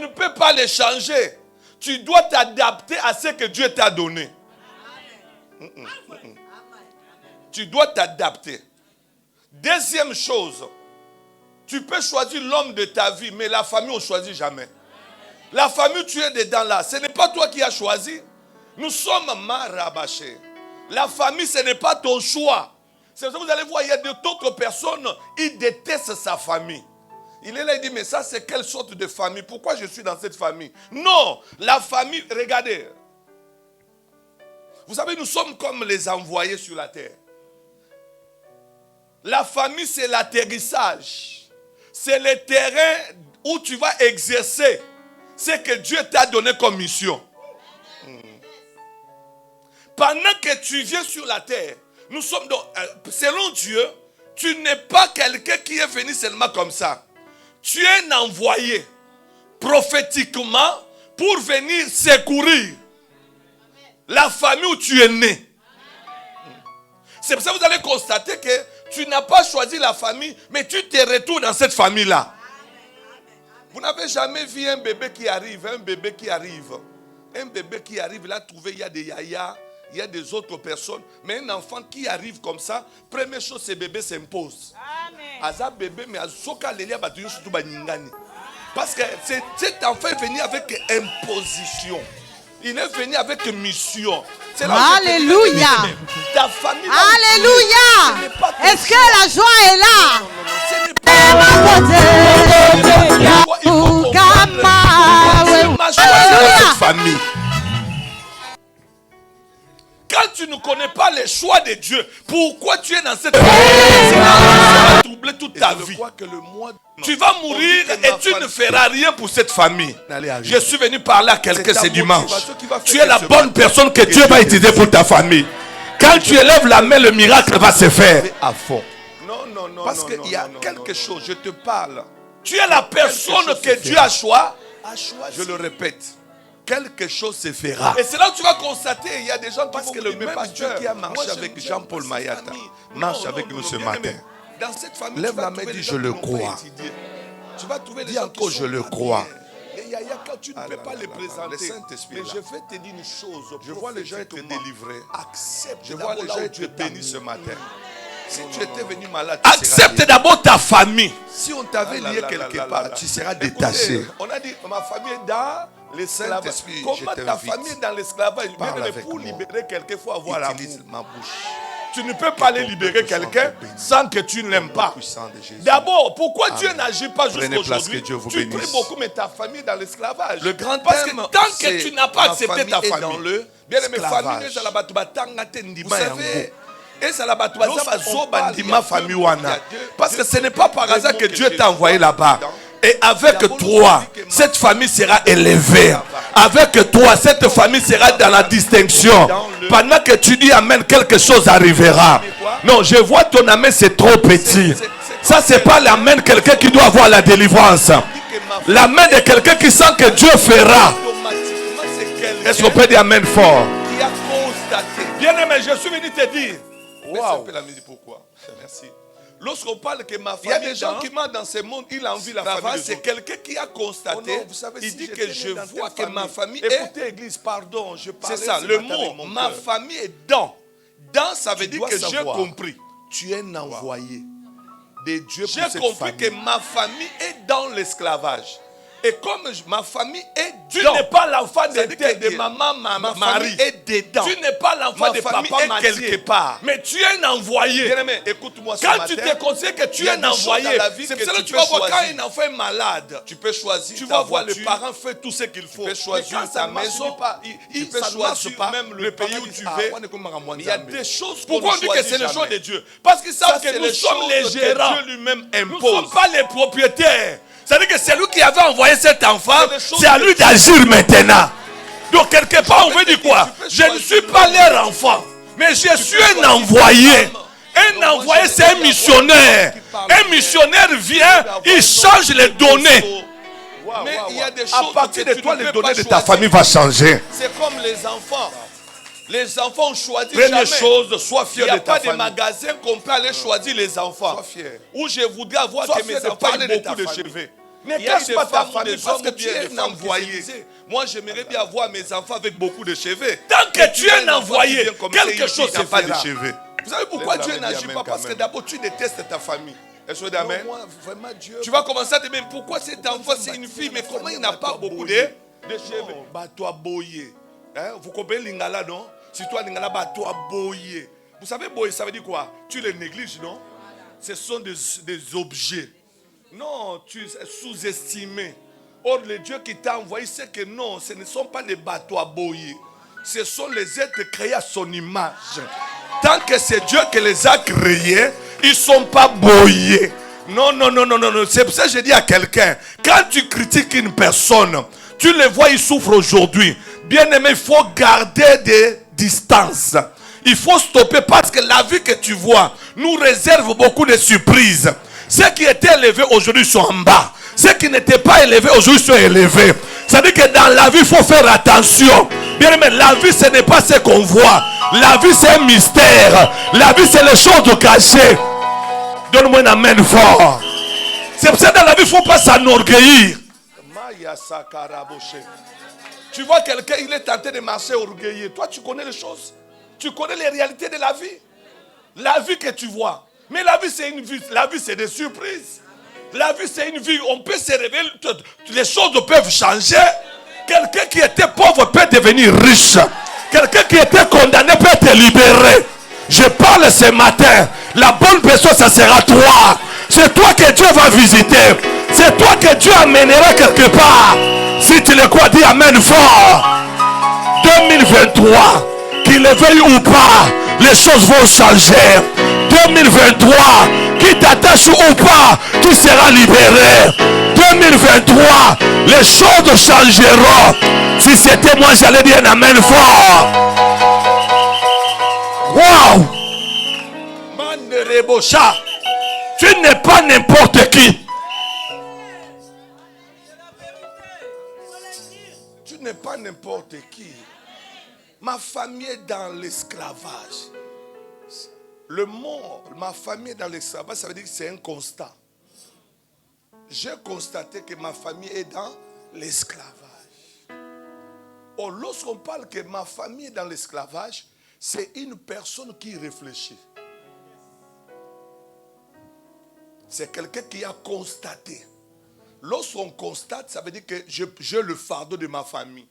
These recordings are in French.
ne peux pas les changer. Tu dois t'adapter à ce que Dieu t'a donné. Tu dois t'adapter. Deuxième chose, tu peux choisir l'homme de ta vie, mais la famille, on ne choisit jamais. La famille, tu es dedans là. Ce n'est pas toi qui as choisi. Nous sommes marabachés. La famille, ce n'est pas ton choix. C'est ça que vous allez voir, il y a d'autres personnes, ils détestent sa famille. Il est là, il dit, mais ça, c'est quelle sorte de famille? Pourquoi je suis dans cette famille? Non, la famille, regardez. Vous savez, nous sommes comme les envoyés sur la terre. La famille, c'est l'atterrissage. C'est le terrain où tu vas exercer ce que Dieu t'a donné comme mission. Pendant que tu viens sur la terre, nous sommes selon Dieu, tu n'es pas quelqu'un qui est venu seulement comme ça. Tu es un envoyé prophétiquement pour venir secourir la famille où tu es né. C'est pour ça que vous allez constater que tu n'as pas choisi la famille, mais tu te retrouves dans cette famille-là. Vous n'avez jamais vu un bébé qui arrive, un bébé qui arrive, il a trouvé, il y a des yayas, il y a des autres personnes, mais un enfant qui arrive comme ça, première chose, ce bébé s'impose. Aza bébé, mais azoka lelia batuyo surtout baningani. Parce que cet enfant est venu avec imposition. Il est venu avec mission. Alléluia. Ta famille. Alléluia. Est-ce que la joie est là? Ce n'est pas. Il faut comprendre. Ma cette famille. Quand tu ne connais pas les choix de Dieu, pourquoi tu es dans cette famille? Ça va troubler toute ta vie. Tu vas mourir et tu ne feras rien pour cette famille. Je suis venu parler à quelqu'un ce dimanche. Tu es la bonne personne que Dieu va utiliser pour ta famille. Quand tu élèves la main, le miracle va se faire. Non. Parce qu'il y a quelque chose, je te parle. Tu es la personne que Dieu a choisi. Je le répète. Quelque chose se fera. Et c'est là où tu vas constater, il y a des gens qui vont que le même Dieu qui a marché avec Jean-Paul Mayata marche avec nous ce matin. Dans cette famille, lève la main et dis je le crois. Tu vas trouver des gens encore je le crois. Les yaya, quand tu ne peux pas les présenter, mais je vais te dire une chose. Je vois les gens être délivrés. Accepte. Je vois les gens être bénis ce matin. Si tu étais venu malade, accepte d'abord ta famille. Si on t'avait lié quelque part, tu seras détaché. On a dit ma famille est dans l'esclavage. Comment ta famille est dans l'esclavage? Pour libérer quelqu'un, il faut avoir l'amour. Ma bouche. Tu ne peux pas aller libérer quelqu'un sans que tu ne l'aimes pas. D'abord, pourquoi Dieu n'agit pas jusqu'à aujourd'hui? Tu pries beaucoup, mais ta famille est dans l'esclavage. Le grand parce que tant que tu n'as pas accepté ta famille, bien aimé, famille, vous savez, parce que ce n'est pas par hasard que Dieu t'a envoyé là-bas. Et avec toi, cette famille sera élevée. Avec toi, cette famille sera dans la distinction. Pendant que tu dis amen, quelque chose arrivera. Non, je vois ton amen, c'est trop petit. Ça, c'est pas l'amen quelqu'un qui doit avoir la délivrance. L'amen de quelqu'un qui sent que Dieu fera. Est-ce qu'on peut dire amen fort? Bien aimé, je suis venu te dire. Wow. La musique, pourquoi? Merci. Lorsqu'on parle que ma famille, il y a des gens qui mentent dans ce monde, il envie la famille. C'est quelqu'un qui a constaté. Oh non, vous savez, il dit que je vois que ma famille est. Écoutez, Église, pardon, je parle. C'est ça, le mot. Ma famille est dans. Dans, ça veut dire que j'ai compris. Tu es un envoyé de Dieu pour cette famille. J'ai compris que ma famille est dans l'esclavage. Et comme ma famille est dedans. Tu n'es pas l'enfant de maman, Marie. Est dedans. Tu n'es pas l'enfant de papa Mathieu. Quelque part. Mais tu es un envoyé. Bien-aimé, écoute-moi ce matin. Quand tu te considères que tu es un envoyé, c'est pour ça que tu vas voir quand un enfant est malade. Tu peux choisir. Tu vas voir les parents faire tout ce qu'il faut. Tu peux choisir ta maison. Tu peux choisir même le pays où tu veux. Il y a des choses. Pourquoi on dit que c'est le choix de Dieu? Parce qu'ils savent que nous sommes les gérants. Dieu lui-même impose. Nous ne sommes pas les propriétaires. C'est-à-dire que c'est lui qui avait envoyé cet enfant, c'est à lui d'agir maintenant. Donc quelque part, on veut dire quoi? Je ne suis pas leur enfant, mais je suis un envoyé. Un envoyé, c'est un missionnaire. Un missionnaire vient, il change les données. Mais il y a des choses à partir de toi, les données de ta famille vont changer. C'est comme les enfants. Les enfants ont choisi jamais. Chose, sois fier de ta famille. Il n'y a pas de magasin qu'on peut aller choisir les enfants. Sois fier. Où je voudrais avoir que mes enfants aient beaucoup de cheveux. Ne cache pas ta famille parce que tu es un envoyé. Moi, j'aimerais bien avoir mes enfants avec beaucoup de cheveux. Tant que tu es un envoyé, quelque chose ne pas de cheveux. Vous savez pourquoi Dieu n'agit pas? Parce que d'abord, tu détestes ta famille. Est-ce que amen? Tu vas commencer à te dire, pourquoi cet enfant, c'est une fille, mais comment il n'a pas beaucoup de cheveux? Bah, toi, boyer. Vous comprenez l'ingala, non? Si toi, l'ingala, bah, toi, boyer. Vous savez, boyer, ça veut dire quoi? Tu les négliges, non? Ce sont des objets. Non, tu es sous-estimé. Or, le Dieu qui t'a envoyé, c'est que non, ce ne sont pas les bateaux à boyer. Ce sont les êtres créés à son image. Tant que c'est Dieu qui les a créés, ils ne sont pas boyés. Non. C'est pour ça que je dis à quelqu'un, quand tu critiques une personne, tu le vois, il souffre aujourd'hui. Bien aimé, il faut garder des distances. Il faut stopper parce que la vie que tu vois nous réserve beaucoup de surprises. Ceux qui étaient élevés aujourd'hui sont en bas. Ceux qui n'étaient pas élevés aujourd'hui sont élevés. C'est-à-dire que dans la vie, il faut faire attention. Bien aimé, la vie, ce n'est pas ce qu'on voit. La vie, c'est un mystère. La vie, c'est les choses cachées. Donne-moi un amen fort. C'est pour ça que dans la vie, il ne faut pas s'enorgueillir. Tu vois quelqu'un, il est tenté de marcher orgueilleux. Toi, tu connais les choses. Tu connais les réalités de la vie. La vie que tu vois. Mais la vie, c'est une vie. La vie, c'est des surprises. La vie, c'est une vie. On peut se révéler. Les choses peuvent changer. Quelqu'un qui était pauvre peut devenir riche. Quelqu'un qui était condamné peut être libéré. Je parle ce matin. La bonne personne, ça sera toi. C'est toi que Dieu va visiter. C'est toi que Dieu amènera quelque part. Si tu le crois, dis amen fort. 2023, qu'il le veuille ou pas, les choses vont changer. 2023, qui t'attache ou pas, tu seras libéré. 2023, les choses changeront. Si c'était moi, j'allais dire un amen fort. Wow! Tu n'es pas n'importe qui. Tu n'es pas n'importe qui. Ma famille est dans l'esclavage. Le mot, ma famille est dans l'esclavage, ça veut dire que c'est un constat. J'ai constaté que ma famille est dans l'esclavage. Or, lorsqu'on parle que ma famille est dans l'esclavage, c'est une personne qui réfléchit. C'est quelqu'un qui a constaté. Lorsqu'on constate, ça veut dire que j'ai le fardeau de ma famille.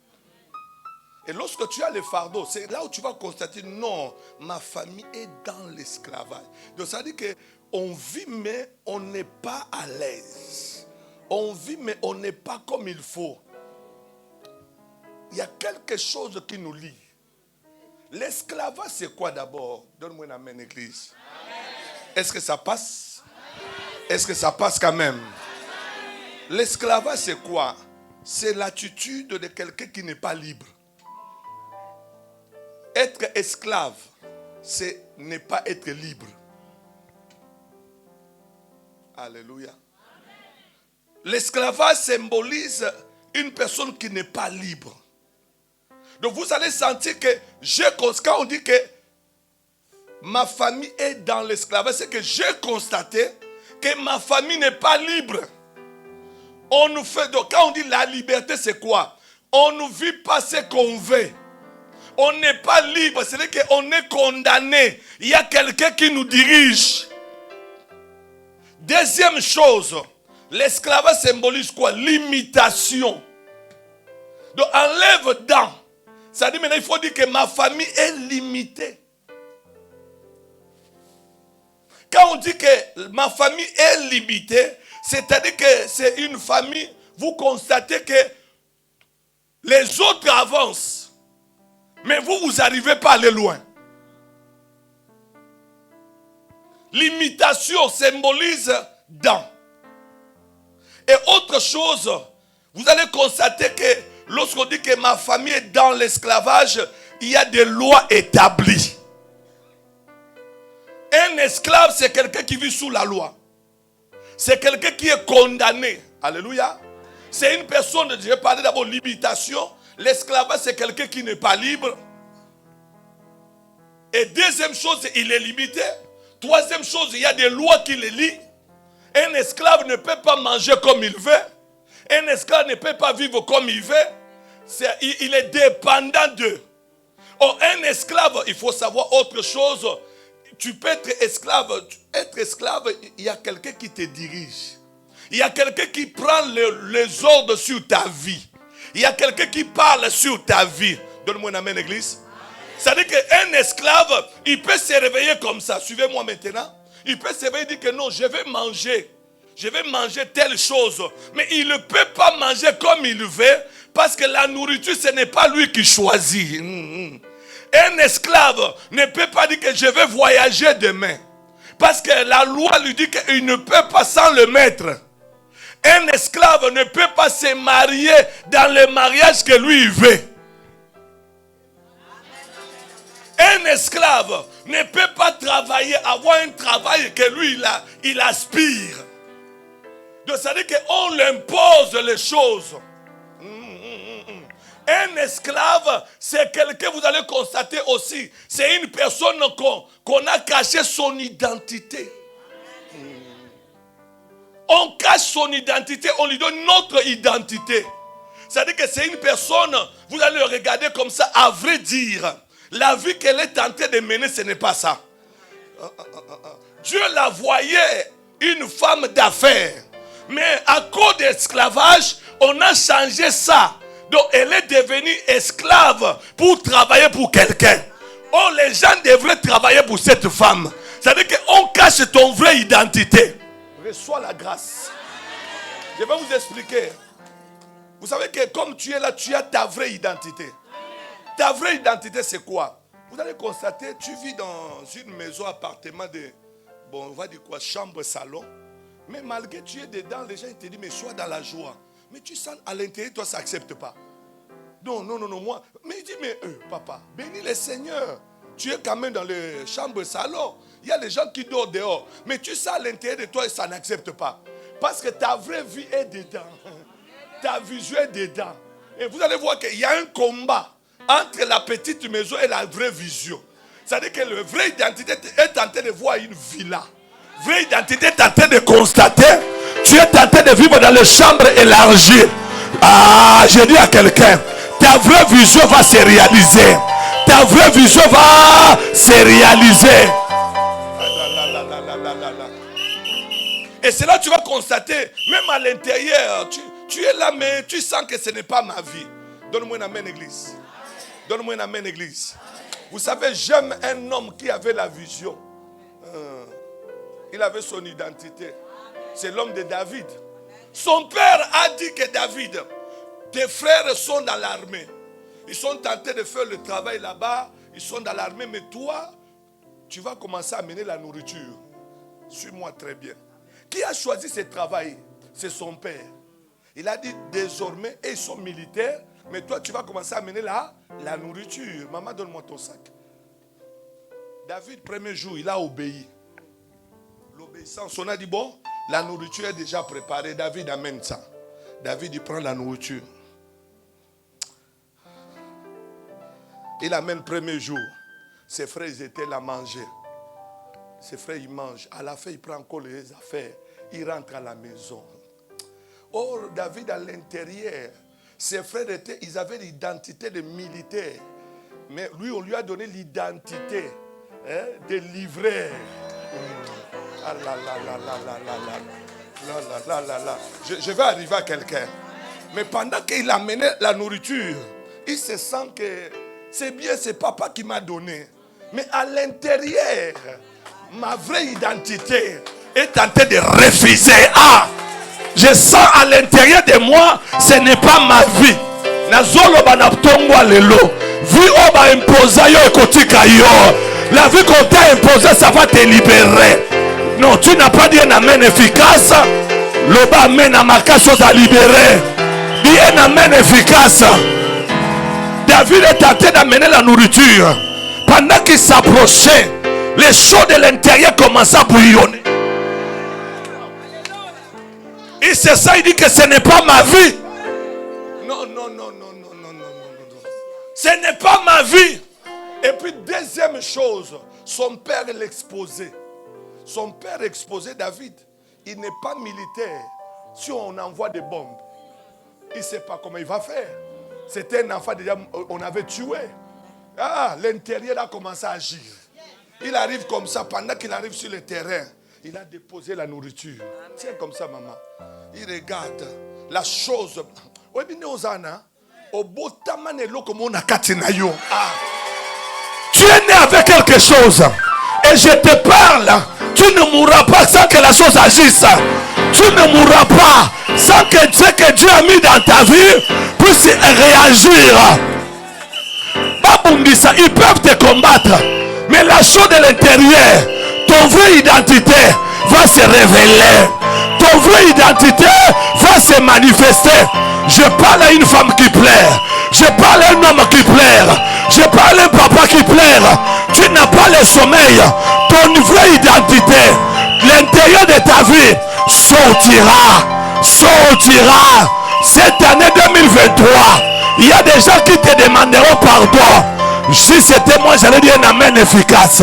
Et lorsque tu as le fardeau, c'est là où tu vas constater, non, ma famille est dans l'esclavage. Donc ça veut dire qu'on vit mais on n'est pas à l'aise. On vit mais on n'est pas comme il faut. Il y a quelque chose qui nous lie. L'esclavage, c'est quoi d'abord? Donne-moi une amen, église. Est-ce que ça passe? Est-ce que ça passe quand même? L'esclavage, c'est quoi? C'est l'attitude de quelqu'un qui n'est pas libre. Être esclave, c'est ne pas être libre. Alléluia. L'esclavage symbolise une personne qui n'est pas libre. Donc vous allez sentir que quand on dit que ma famille est dans l'esclavage, c'est que j'ai constaté que ma famille n'est pas libre. On nous fait, donc quand on dit la liberté, c'est quoi? On ne vit pas ce qu'on veut. On n'est pas libre, c'est-à-dire qu'on est condamné. Il y a quelqu'un qui nous dirige. Deuxième chose, l'esclavage symbolise quoi? L'imitation. Donc enlève dans. Ça dit maintenant il faut dire que ma famille est limitée. Quand on dit que ma famille est limitée, c'est-à-dire que c'est une famille, vous constatez que les autres avancent, mais vous n'arrivez pas à aller loin. L'imitation symbolise dans. Et autre chose, vous allez constater que lorsqu'on dit que ma famille est dans l'esclavage, il y a des lois établies. Un esclave, c'est quelqu'un qui vit sous la loi. C'est quelqu'un qui est condamné. Alléluia. C'est une personne, je vais parler d'abord de limitation. L'esclavage, c'est quelqu'un qui n'est pas libre. Et deuxième chose, il est limité. Troisième chose, il y a des lois qui les lient. Un esclave ne peut pas manger comme il veut. Un esclave ne peut pas vivre comme il veut. Il est dépendant d'eux. Or, un esclave, il faut savoir autre chose. Tu peux être esclave. Être esclave, il y a quelqu'un qui te dirige. Il y a quelqu'un qui prend les ordres sur ta vie. Il y a quelqu'un qui parle sur ta vie. Donne-moi un amen, église. C'est-à-dire qu'un esclave, il peut se réveiller comme ça. Suivez-moi maintenant. Il peut se réveiller et dire que non, je vais manger. Je vais manger telle chose. Mais il ne peut pas manger comme il veut. Parce que la nourriture, ce n'est pas lui qui choisit. Un esclave ne peut pas dire que je vais voyager demain. Parce que la loi lui dit qu'il ne peut pas sans le maître. Un esclave ne peut pas se marier dans le mariage que lui veut. Un esclave ne peut pas travailler, avoir un travail que lui il aspire. Donc ça veut dire qu'on l'impose les choses. Un esclave, c'est quelqu'un, vous allez constater aussi, c'est une personne qu'on a caché son identité. On cache son identité, on lui donne notre identité. C'est-à-dire que c'est une personne, vous allez le regarder comme ça, à vrai dire, la vie qu'elle est en train de mener, ce n'est pas ça. Dieu la voyait une femme d'affaires. Mais à cause de l'esclavage, on a changé ça. Donc elle est devenue esclave pour travailler pour quelqu'un. Oh, les gens devraient travailler pour cette femme. C'est-à-dire qu'on cache ton vraie identité. Reçois la grâce. Je vais vous expliquer. Vous savez que comme tu es là, tu as ta vraie identité. Ta vraie identité, c'est quoi? Vous allez constater, tu vis dans une maison, appartement de, bon, on va dire quoi, chambre, salon. Mais malgré que tu es dedans, les gens ils te disent, mais sois dans la joie. Mais tu sens à l'intérieur, toi, ça n'accepte pas. Non, moi. Mais il dit, mais papa, bénis le Seigneur. Tu es quand même dans les chambres, salon. Il y a les gens qui dorment dehors. Mais tu sens à l'intérieur de toi et ça n'accepte pas. Parce que ta vraie vie est dedans. Ta vision est dedans. Et vous allez voir qu'il y a un combat entre la petite maison et la vraie vision. C'est-à-dire que la vraie identité est en train de voir une villa. La vraie identité est en train de constater. Tu es en train de vivre dans les chambres élargies. Ah, je dis à quelqu'un, ta vraie vision va se réaliser. Ta vraie vision va se réaliser. Et c'est là que tu vas constater, même à l'intérieur, tu es là, mais tu sens que ce n'est pas ma vie. Donne-moi un amen, église. Donne-moi un amen, église. Vous savez, j'aime un homme qui avait la vision. Il avait son identité. C'est l'homme de David. Son père a dit que David, tes frères sont dans l'armée. Ils sont tentés de faire le travail là-bas. Ils sont dans l'armée, mais toi, tu vas commencer à amener la nourriture. Suis-moi très bien. Qui a choisi ce travail? C'est son père. Il a dit désormais, ils sont militaires, mais toi tu vas commencer à amener la nourriture. Maman, donne-moi ton sac. David, premier jour, il a obéi. L'obéissance, on a dit bon, la nourriture est déjà préparée. David amène ça. David, il prend la nourriture. Il amène le premier jour. Ses frères, ils étaient là à manger. Ses frères, ils mangent. À la fin, il prend encore les affaires. Il rentre à la maison. Or, David, à l'intérieur, ses frères ils avaient l'identité de militaire. Mais lui, on lui a donné l'identité de livreur. Ah là là là là là là là là là là là. Je vais arriver à quelqu'un. Mais pendant qu'il amenait la nourriture, il se sent que c'est bien, c'est papa qui m'a donné. Mais à l'intérieur, ma vraie identité est en train de refuser. Ah, je sens à l'intérieur de moi, ce n'est pas ma vie. La vie qu'on t'a imposée, ça va te libérer. Non, tu n'as pas dit un amen efficace. L'oba amène à ma chose à libérer. Dis un amen efficace. David est en train d'amener la nourriture. Pendant qu'il s'approchait, les choses de l'intérieur commençaient à bouillonner. Et c'est ça, il dit que ce n'est pas ma vie. Non. Ce n'est pas ma vie. Et puis, deuxième chose, son père l'exposait. Son père exposait David. Il n'est pas militaire. Si on envoie des bombes, il ne sait pas comment il va faire. C'était un enfant déjà, on avait tué. Ah, l'intérieur a commencé à agir. Il arrive comme ça, pendant qu'il arrive sur le terrain, il a déposé la nourriture. Tiens comme ça, maman. Il regarde la chose. Tu es né avec quelque chose. Et je te parle. Tu ne mourras pas sans que la chose agisse. Tu ne mourras pas sans que ce que Dieu a mis dans ta vie puisse réagir. Ils peuvent te combattre. Mais la chose de l'intérieur, ton vraie identité va se révéler. Ton vraie identité va se manifester. Je parle à une femme qui pleure. Je parle à un homme qui pleure. Je parle à un papa qui pleure. Tu n'as pas le sommeil. Ton vraie identité, l'intérieur de ta vie sortira. Sortira. Cette année 2023, il y a des gens qui te demanderont pardon. Si c'était moi, j'allais dire un amen efficace.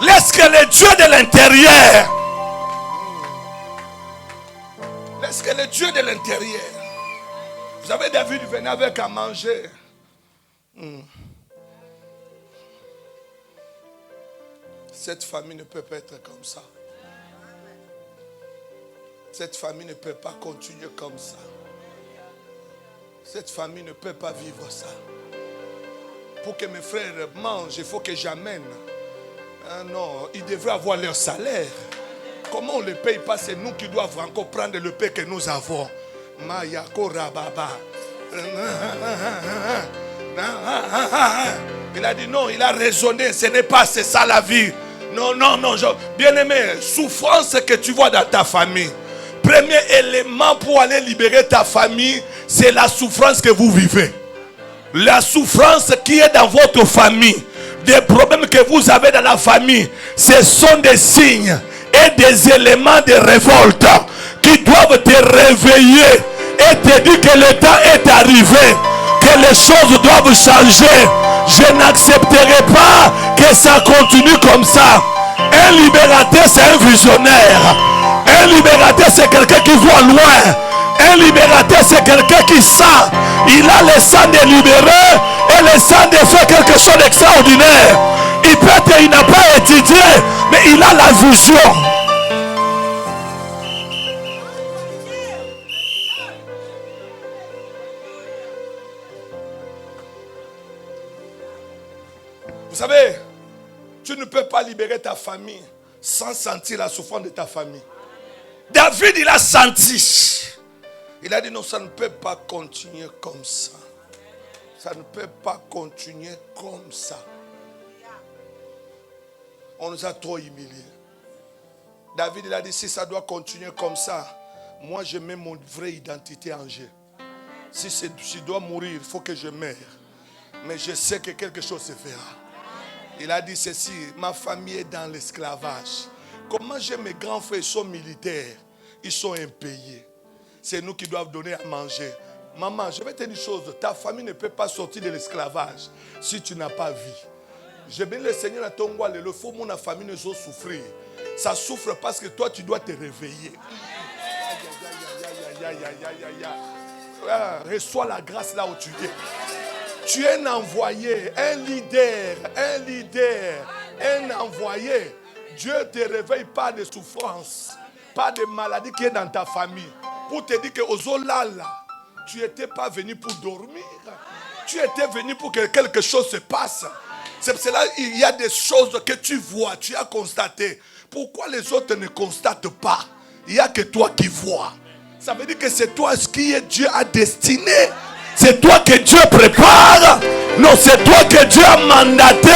Laisse que le Dieu de l'intérieur. Laisse que le Dieu de l'intérieur. Vous avez David venait avec à manger. Cette famille ne peut pas être comme ça. Cette famille ne peut pas continuer comme ça. Cette famille ne peut pas vivre ça. Pour que mes frères mangent, il faut que j'amène. Ah non, ils devraient avoir leur salaire. Comment on ne le paye pas? C'est nous qui doivons encore prendre le pain que nous avons. Mayako Rababa. Il a dit non, il a raisonné. Ce n'est pas, c'est ça la vie. Non, non, non. Bien-aimé, souffrance que tu vois dans ta famille. Premier élément pour aller libérer ta famille, c'est la souffrance que vous vivez. La souffrance qui est dans votre famille, des problèmes que vous avez dans la famille, ce sont des signes et des éléments de révolte qui doivent te réveiller et te dire que le temps est arrivé, que les choses doivent changer. Je n'accepterai pas que ça continue comme ça. Un libérateur, c'est un visionnaire. Un libérateur, c'est quelqu'un qui voit loin. Un libérateur, c'est quelqu'un qui sent. Il a le sang de libérer et le sang de faire quelque chose d'extraordinaire. Il n'a pas étudié, mais il a la vision. Vous savez, tu ne peux pas libérer ta famille sans sentir la souffrance de ta famille. David, il a senti. Il a dit non, ça ne peut pas continuer comme ça. Ça ne peut pas continuer comme ça. On nous a trop humiliés. David, il a dit si ça doit continuer comme ça, moi je mets mon vraie identité en jeu. Si je dois mourir, il faut que je meure. Mais je sais que quelque chose se fera. Il a dit ceci, ma famille est dans l'esclavage. Comment j'ai mes grands frères, ils sont militaires, ils sont impayés. C'est nous qui doivent donner à manger. Maman, je vais te dire une chose, ta famille ne peut pas sortir de l'esclavage si tu n'as pas vie. Je bénis le Seigneur à ton roi, le faut mon famille ne doit souffrir. Ça souffre parce que toi tu dois te réveiller. Reçois la grâce là où tu es. Tu es un envoyé, un leader, un envoyé. Dieu ne te réveille pas de souffrance, pas de maladie qui est dans ta famille. Pour te dire que Ozolala, tu n'étais pas venu pour dormir. Tu étais venu pour que quelque chose se passe. C'est pour cela qu'il y a des choses que tu vois, tu as constaté. Pourquoi les autres ne constatent pas? Il n'y a que toi qui vois. Ça veut dire que c'est toi ce qui est Dieu a destiné. C'est toi que Dieu prépare. Non, c'est toi que Dieu a mandaté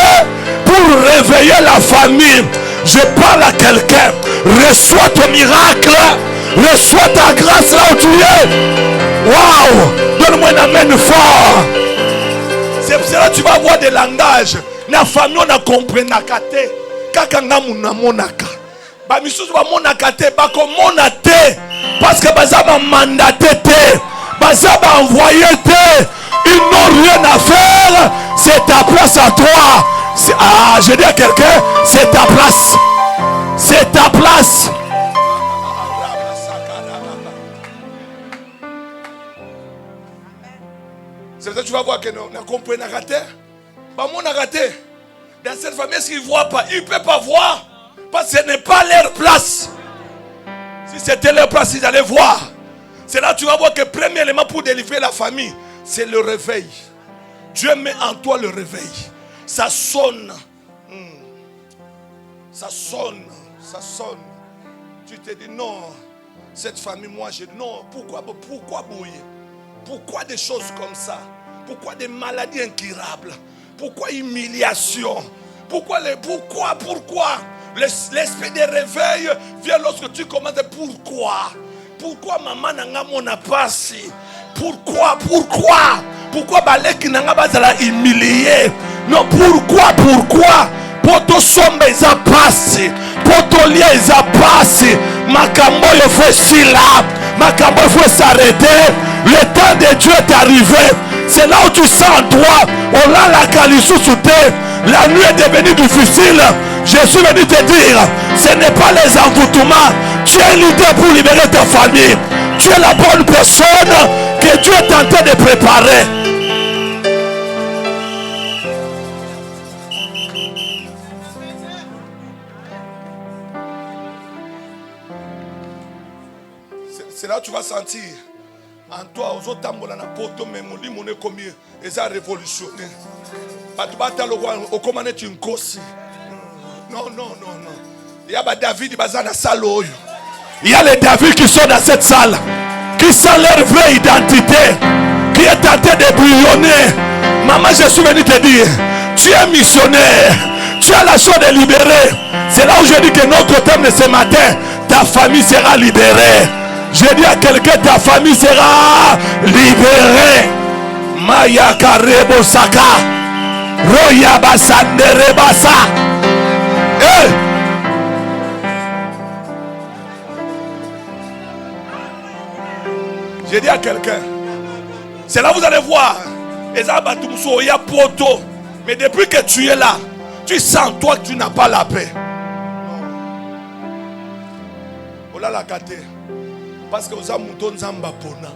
pour réveiller la famille. Je parle à quelqu'un. Reçois ton miracle. Reçois ta grâce là où tu es. Waouh! Donne-moi un amen fort. C'est pour cela que tu vas avoir des langages. La famille, on a compris. Kakanga munamonaka. Ba misusu ba monaka te. Ba komona te. Parce que baza ba mandaté te. Baza ba envoyé te. Ils n'ont rien à faire. C'est ta place à toi. Ah, je dis à quelqu'un, c'est ta place. C'est ta place. C'est ça que tu vas voir que nous comprenons raté. Bah, mon raté. Dans cette famille, est-ce qu'ils ne voient pas? Ils ne peuvent pas voir. Parce que ce n'est pas leur place. Si c'était leur place, ils allaient voir. C'est là que tu vas voir que le premier élément pour délivrer la famille, c'est le réveil. Dieu met en toi le réveil. Ça sonne. Ça sonne. Ça sonne. Tu te dis non. Cette famille, moi, je dis non. Pourquoi bouiller? Pourquoi des choses comme ça? Pourquoi des maladies incurables? Pourquoi humiliation? Pourquoi? L'esprit de réveil vient lorsque tu commences. Pourquoi maman n'a pas passé? Pourquoi baleki n'a pas humilié? Non, pourquoi? Poto sombe eza passé. Poto lia eza passé. Makambo il faut syllabe. Makambo il faut s'arrêter. Le temps de Dieu est arrivé. C'est là où tu sens en toi. On a la calissou sous terre. La nuit est devenue difficile. Je suis venu te dire, ce n'est pas les envoûtements. Tu es leader pour libérer ta famille. Tu es la bonne personne que Dieu est en train de préparer. C'est là où tu vas sentir en toi, aux autres tambours, na poto, mais mon lit, mon économie, ils ont révolutionné. Non. Il y a David, il y a les David qui sont dans cette salle, qui sont leur vraie identité, qui est en train de bouillonner. Maman, je suis venu te dire, tu es missionnaire, tu as la chose de libérer. C'est là où je dis que notre thème de ce matin, ta famille sera libérée. Je dis à quelqu'un, ta famille sera libérée. Maya Karebo Saka. Roya Basandere Basa. Je dis à quelqu'un, c'est là où vous allez voir. Il y a poto. Mais depuis que tu es là, tu sens toi que tu n'as pas la paix. Oh là la gâté. Parce que vous avez mouton zamba pona.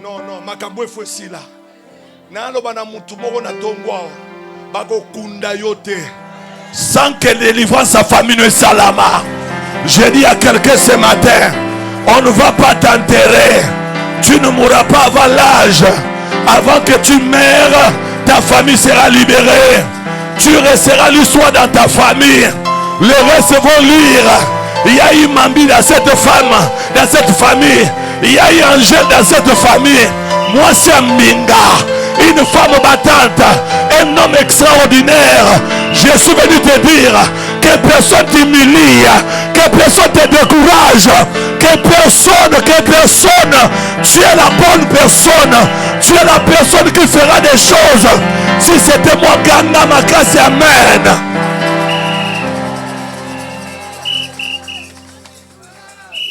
Non, makambo faut si là. Na lo bana mutu moko na tongwa. Bako kunda yote. Sans que délivrance sa famille ne salama. Je dis à quelqu'un ce matin, on ne va pas t'enterrer. Tu ne mourras pas avant l'âge. Avant que tu meurs, ta famille sera libérée. Tu resteras l'histoire dans ta famille. Les restes vont lire. Il y a eu Mambi dans cette femme, dans cette famille. Il y a eu Angèle dans cette famille. Moi c'est Minga, une femme battante, un homme extraordinaire. Je suis venu te dire que personne t'humilie, que personne te décourage, que personne, tu es la bonne personne, tu es la personne qui fera des choses. Si c'était moi, Ganda Makasi, amen.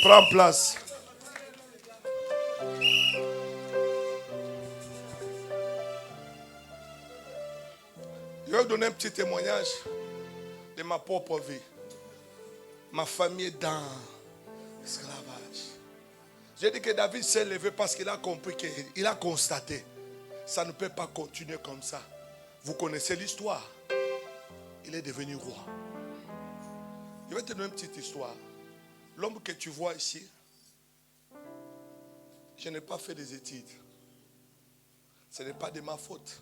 Prends place. Je vais vous donner un petit témoignage de ma propre vie. Ma famille est dans l'esclavage. J'ai dit que David s'est levé parce qu'il a compris, qu'il a constaté. Ça ne peut pas continuer comme ça. Vous connaissez l'histoire. Il est devenu roi. Je vais te donner une petite histoire. L'homme que tu vois ici, je n'ai pas fait des études. Ce n'est pas de ma faute.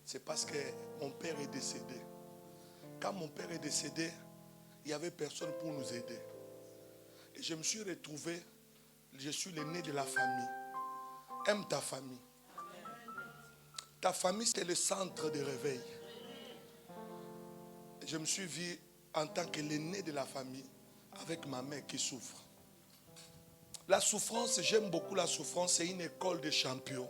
C'est parce que mon père est décédé. Quand mon père est décédé, il n'y avait personne pour nous aider. Et je me suis retrouvé, je suis l'aîné de la famille. Aime ta famille. Ta famille, c'est le centre de réveil. Et je me suis vu en tant que l'aîné de la famille, avec ma mère qui souffre. La souffrance, j'aime beaucoup la souffrance, c'est une école de champions.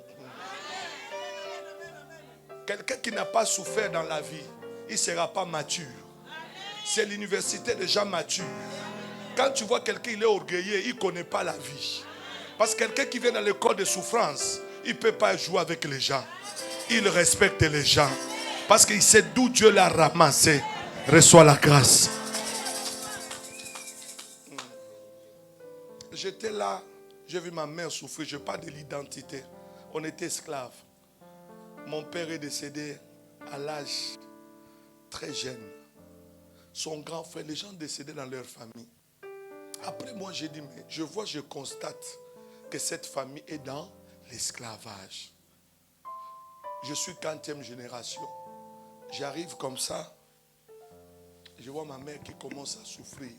Quelqu'un qui n'a pas souffert dans la vie, il ne sera pas mature. C'est l'université des gens matures. Quand tu vois quelqu'un, il est orgueilleux, il ne connaît pas la vie. Parce que quelqu'un qui vient dans l'école de souffrance, il ne peut pas jouer avec les gens. Il respecte les gens. Parce qu'il sait d'où Dieu l'a ramassé. Reçois la grâce. j'étais là, j'ai vu ma mère souffrir. Je parle de l'identité. On était esclaves. Mon père est décédé à l'âge très jeune. Son grand frère, les gens décédaient dans leur famille. Après moi, j'ai dit, mais je constate que cette famille est dans l'esclavage. Je suis 40e génération. J'arrive comme ça. Je vois ma mère qui commence à souffrir.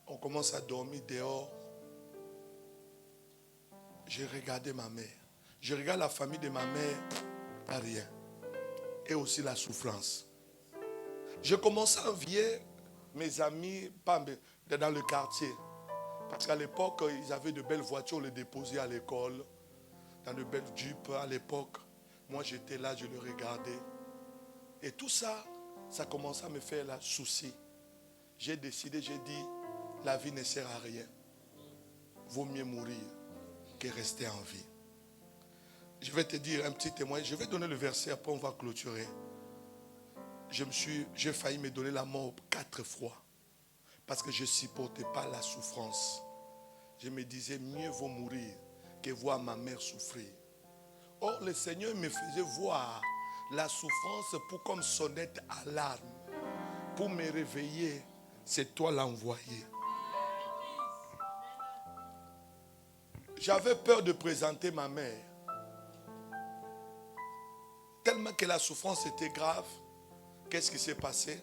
On commence à dormir dehors. J'ai regardé ma mère. Je regarde la famille de ma mère, pas rien. Et aussi la souffrance. Je commence à envier mes amis dans le quartier. Parce qu'à l'époque, ils avaient de belles voitures, on les déposait à l'école. Dans de belles jeeps à l'époque. Moi, j'étais là, je le regardais. Et tout ça, ça commençait à me faire la souci. J'ai décidé, j'ai dit, la vie ne sert à rien. Vaut mieux mourir que rester en vie. Je vais te dire un petit témoin. Je vais donner le verset, après on va clôturer. J'ai failli me donner la mort 4 fois. Parce que je ne supportais pas la souffrance. Je me disais, mieux vaut mourir que voir ma mère souffrir. Or, le Seigneur me faisait voir la souffrance pour comme sonnette alarme. Pour me réveiller, c'est toi l'envoyé. J'avais peur de présenter ma mère. Tellement que la souffrance était grave. Qu'est-ce qui s'est passé?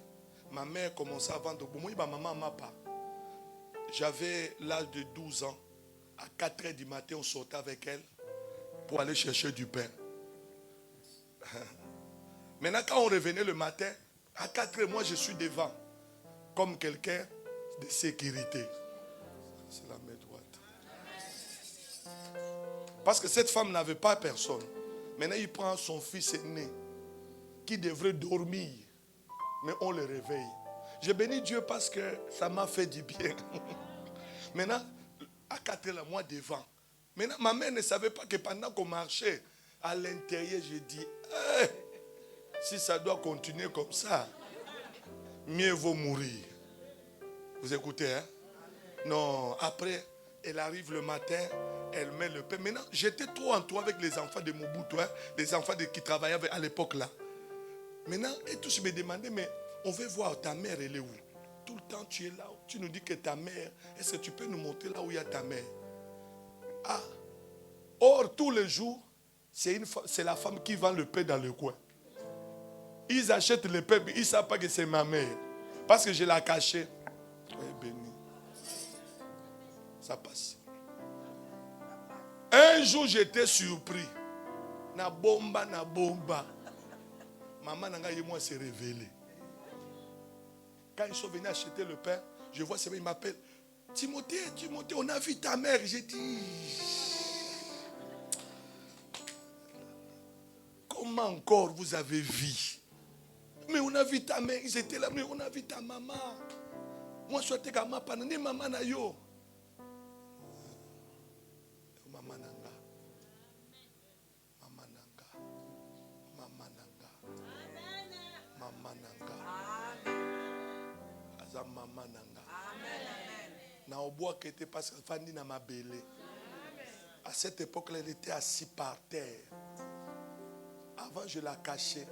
Ma mère commençait à vendre. Maman m'a pas. J'avais l'âge de 12 ans. À 4 heures du matin, on sortait avec elle pour aller chercher du pain. Maintenant, quand on revenait le matin, à 4 heures, moi je suis devant. Comme quelqu'un de sécurité. C'est la main droite. Parce que cette femme n'avait pas personne. Maintenant, il prend son fils aîné qui devrait dormir. Mais on le réveille. J'ai béni Dieu parce que ça m'a fait du bien. Maintenant, à 4 heures, moi devant. Maintenant, ma mère ne savait pas que pendant qu'on marchait à l'intérieur, j'ai dit, hey, si ça doit continuer comme ça, mieux vaut mourir. Vous écoutez, hein? Non, après, elle arrive le matin, elle met le pain. Maintenant, j'étais trop en toi avec les enfants de Mobutu, hein, les enfants qui travaillaient à l'époque là. Maintenant, et tous me demandaient, mais on veut voir ta mère, elle est où? Tout le temps, tu es là, tu nous dis que ta mère, est-ce que tu peux nous montrer là où il y a ta mère? Ah, or, tous les jours, c'est la femme qui vend le pain dans le coin. Ils achètent le pain, ils ne savent pas que c'est ma mère. Parce que je l'ai caché. Oui, béni. Ça passe. Un jour, j'étais surpris. Na bomba. Maman Nanga et moi s'est révélé. Quand ils sont venus acheter le pain, je vois, il m'appelle. Timothée, on a vu ta mère. J'ai dit, comment encore vous avez vu? Mais on a vu ta mère, ils étaient là, mais on a vu ta maman. Moi, je souhaitais qu'à ma panane, maman na yo. Maman Nanga. Maman Nanga. Maman Nanga. Maman Nanga. Aza maman Nanga. Na oboa qui était parce que Fanny na ma belé. À cette époque-là, elle était assise par terre. Avant, je la cachais.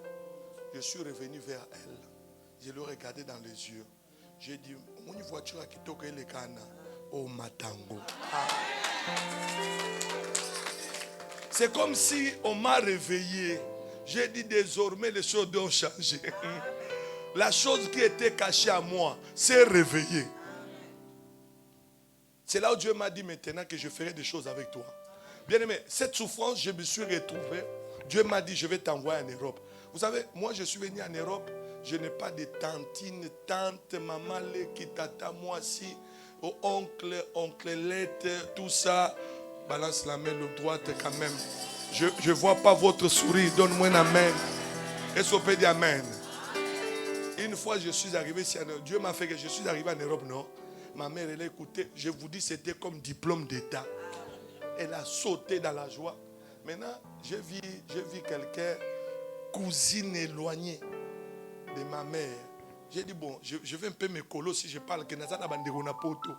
Je suis revenu vers elle. Je l'ai regardé dans les yeux. J'ai dit, une voiture qui toque le cana. Oh, Matango. Ah. C'est comme si on m'a réveillé. J'ai dit, désormais, les choses doivent changer. La chose qui était cachée à moi s'est réveillée. C'est là où Dieu m'a dit maintenant que je ferai des choses avec toi. Bien aimé, cette souffrance, je me suis retrouvé. Dieu m'a dit, je vais t'envoyer en Europe. Vous savez, moi je suis venu en Europe. Je n'ai pas de tantine, tante, maman, qui tata, moi si, oncle, onclette, tout ça. Balance la main droite quand même. Je ne vois pas votre sourire. Donne-moi un amen. Est-ce qu'on peut dire amen? Une fois je suis arrivé ici, Dieu m'a fait que je suis arrivé en Europe, non? Ma mère, elle a écouté. Je vous dis, c'était comme diplôme d'État. Elle a sauté dans la joie. Maintenant, j'ai vu quelqu'un, cousine éloignée de ma mère. J'ai dit, bon, je vais un peu me coller si je parle que Nazana Banderona Poto.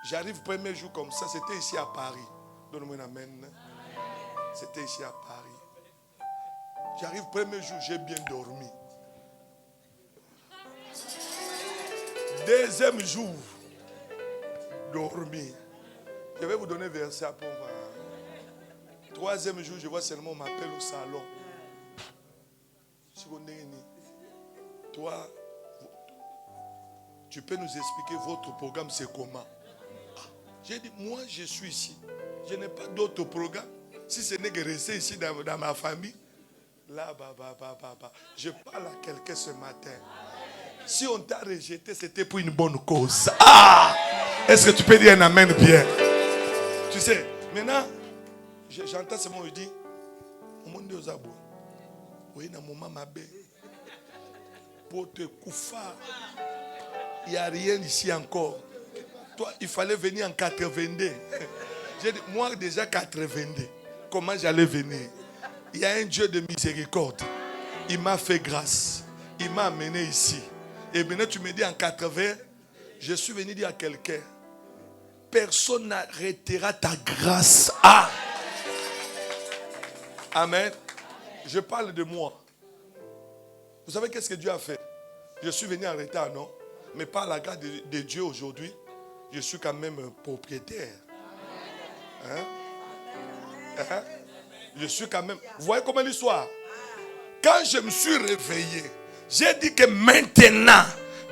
J'arrive premier jour comme ça, c'était ici à Paris. Donne-moi un amen. C'était ici à Paris. J'arrive premier jour, j'ai bien dormi. Deuxième jour, dormi. Je vais vous donner verset après. Troisième jour, je vois seulement on m'appelle au salon. Toi, tu peux nous expliquer votre programme, c'est comment? J'ai dit, moi je suis ici. Je n'ai pas d'autre programme. Si ce n'est que rester ici dans ma famille. Là, je parle à quelqu'un ce matin. Si on t'a rejeté, c'était pour une bonne cause. Ah! Est-ce que tu peux dire un amen bien? Tu sais, maintenant, j'entends ce mot, je dis, au monde de Ozabo, oui, dans mon maman, pour te couper, il n'y a rien ici encore. Toi, il fallait venir en 82. J'ai dit, moi déjà 82, comment j'allais venir? Il y a un Dieu de miséricorde. Il m'a fait grâce. Il m'a amené ici. Et maintenant tu me dis en 80, je suis venu dire à quelqu'un, personne n'arrêtera ta grâce. Ah! Amen. Je parle de moi. Vous savez qu'est-ce que Dieu a fait? Je suis venu en retard, non? Mais par la grâce de Dieu aujourd'hui, je suis quand même propriétaire. Hein? Hein? Je suis quand même... Vous voyez comment l'histoire? Quand je me suis réveillé, j'ai dit que maintenant,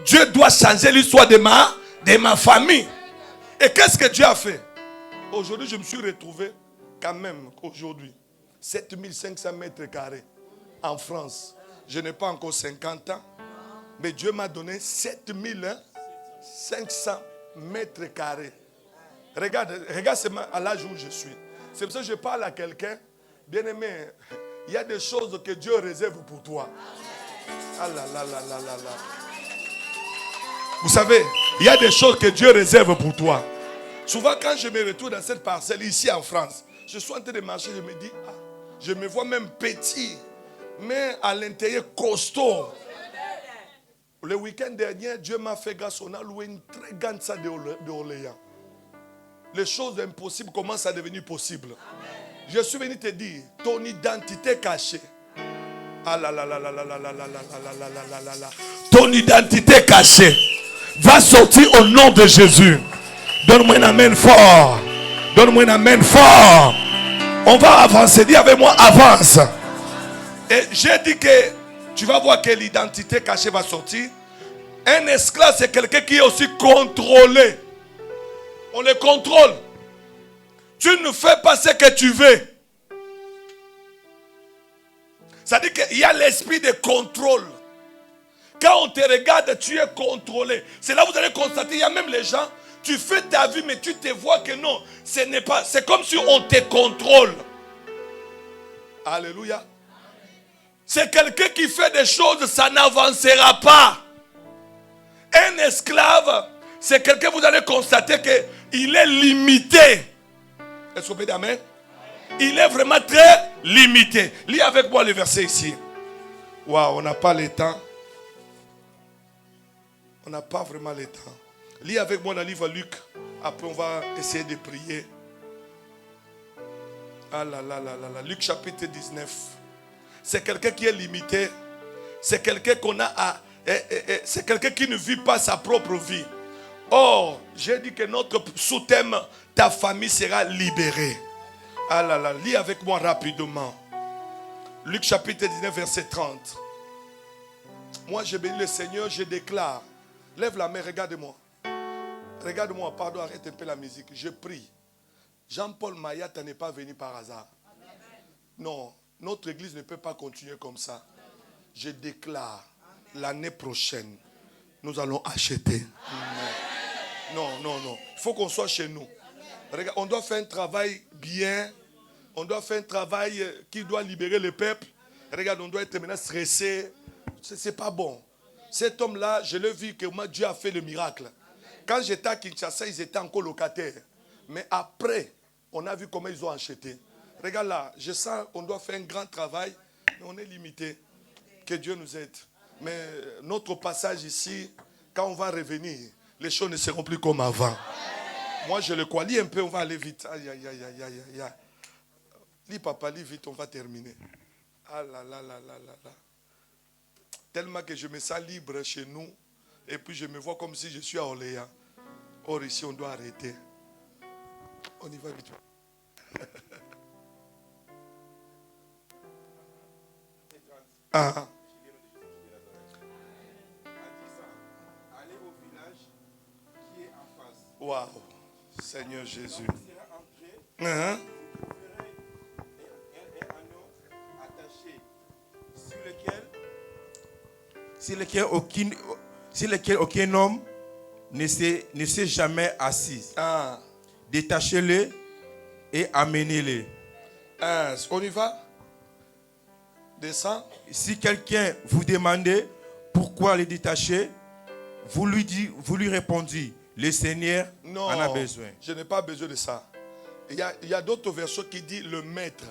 Dieu doit changer l'histoire de ma famille. Et qu'est-ce que Dieu a fait? Aujourd'hui, je me suis retrouvé quand même, aujourd'hui, 7500 mètres carrés en France. Je n'ai pas encore 50 ans, mais Dieu m'a donné 7500 mètres carrés. Regarde seulement à l'âge où je suis. C'est pour ça que je parle à quelqu'un. Bien aimé, il y a des choses que Dieu réserve pour toi. Ah là là là là là là. Vous savez, il y a des choses que Dieu réserve pour toi. Souvent quand je me retrouve dans cette parcelle ici en France, je suis en train de marcher, je me dis, ah, je me vois même petit, mais à l'intérieur costaud. Le week-end dernier, Dieu m'a fait grâce, on a loué une très grande salle d'Orléans. Les choses impossibles commencent à devenir possibles. Je suis venu te dire, ton identité cachée. Ah là là là là là là là là là là là là là. Ton identité cachée va sortir au nom de Jésus. Donne-moi un amen fort. Donne-moi un amen fort. On va avancer. Dis avec moi, avance. Et j'ai dit que tu vas voir que l'identité cachée va sortir. Un esclave, c'est quelqu'un qui est aussi contrôlé. On le contrôle. Tu ne fais pas ce que tu veux. Ça dit qu'il y a l'esprit de contrôle. Quand on te regarde, tu es contrôlé. C'est là que vous allez constater, il y a même les gens, tu fais ta vie, mais tu te vois que non, ce n'est pas. C'est comme si on te contrôle. Alléluia. C'est quelqu'un qui fait des choses, ça n'avancera pas. Un esclave, c'est quelqu'un, vous allez constater qu'il est limité. Est-ce qu'on peut dire amen? Il est vraiment très limité. Lis avec moi le verset ici. Waouh, on n'a pas le temps. On n'a pas vraiment le temps. Lis avec moi dans le livre Luc. Après, on va essayer de prier. Ah là là là là là. Luc chapitre 19. C'est quelqu'un qui est limité. C'est quelqu'un qu'on a à... c'est quelqu'un qui ne vit pas sa propre vie. Or, j'ai dit que notre sous-thème, ta famille sera libérée. Ah là là, lis avec moi rapidement. Luc chapitre 19, verset 30. Moi, je bénis le Seigneur, je déclare. Lève la main, regarde-moi. Regarde-moi, pardon, arrête un peu la musique. Je prie. Jean-Paul Mayata n'est pas venu par hasard. Non, notre église ne peut pas continuer comme ça. Je déclare, l'année prochaine, nous allons acheter. Non, non, non. Il faut qu'on soit chez nous. Regarde, on doit faire un travail bien. On doit faire un travail qui doit libérer le peuple. Regarde, on doit être maintenant stressé. C'est pas bon. Cet homme-là, je l'ai vu que moi, Dieu a fait le miracle. Quand j'étais à Kinshasa, ils étaient encore locataires. Mais après, on a vu comment ils ont acheté. Regarde là, je sens qu'on doit faire un grand travail, mais on est limité. Que Dieu nous aide. Mais notre passage ici, quand on va revenir, les choses ne seront plus comme avant. Moi, je le crois. Lis un peu, on va aller vite. Aïe, aïe, aïe, aïe, aïe, aïe. Lis, papa, lis vite, on va terminer. Ah là là là là là là. Tellement que je me sens libre chez nous. Et puis, je me vois comme si je suis à Orléans. Or, ici, on doit arrêter. On y va vite. Ah. Allez au village qui est en face. Waouh, Seigneur Jésus. Quand il sera entré, vous verrez un anneau attaché sur lequel aucun homme ne s'est jamais assis. Ah. Détachez-le et amenez-le. Ah. On y va? Descends. Si quelqu'un vous demandait pourquoi le détacher, vous lui répondez, le Seigneur en a besoin. Je n'ai pas besoin de ça. Il y a d'autres versions qui disent le maître.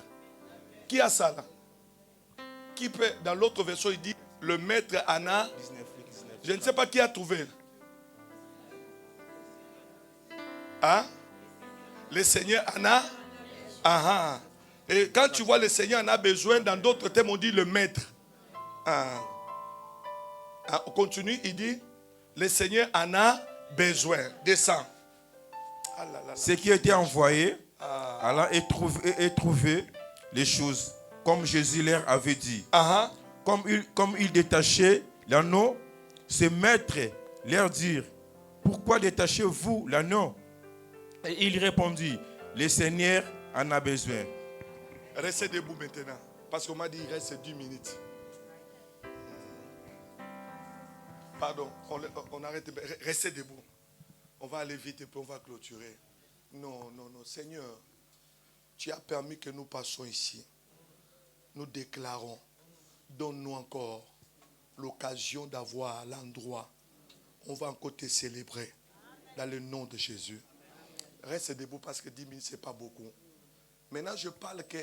Qui a ça là? Qui peut, dans l'autre version, il dit le maître en a. 19. Je ne sais pas qui a trouvé. Hein? Le Seigneur en a. Ah. Et quand tu vois le Seigneur en a besoin, dans d'autres termes, on dit le maître. Ah. On continue, il dit le Seigneur en a besoin. Descends. Ah là là là. Ce qui a été envoyé, Allah et trouvé les choses comme Jésus leur avait dit. Comme il détachait l'anneau, ce maître leur dit, pourquoi détachez-vous l'anneau? Et il répondit, le Seigneur en a besoin. Restez debout maintenant. Parce qu'on m'a dit il reste 10 minutes. Pardon, on arrête. Restez debout. On va aller vite et puis on va clôturer. Non. Seigneur, tu as permis que nous passions ici. Nous déclarons, donne-nous encore l'occasion d'avoir l'endroit. On va encore te célébrer dans le nom de Jésus. Reste debout parce que 10 minutes, ce n'est pas beaucoup. Maintenant, je parle que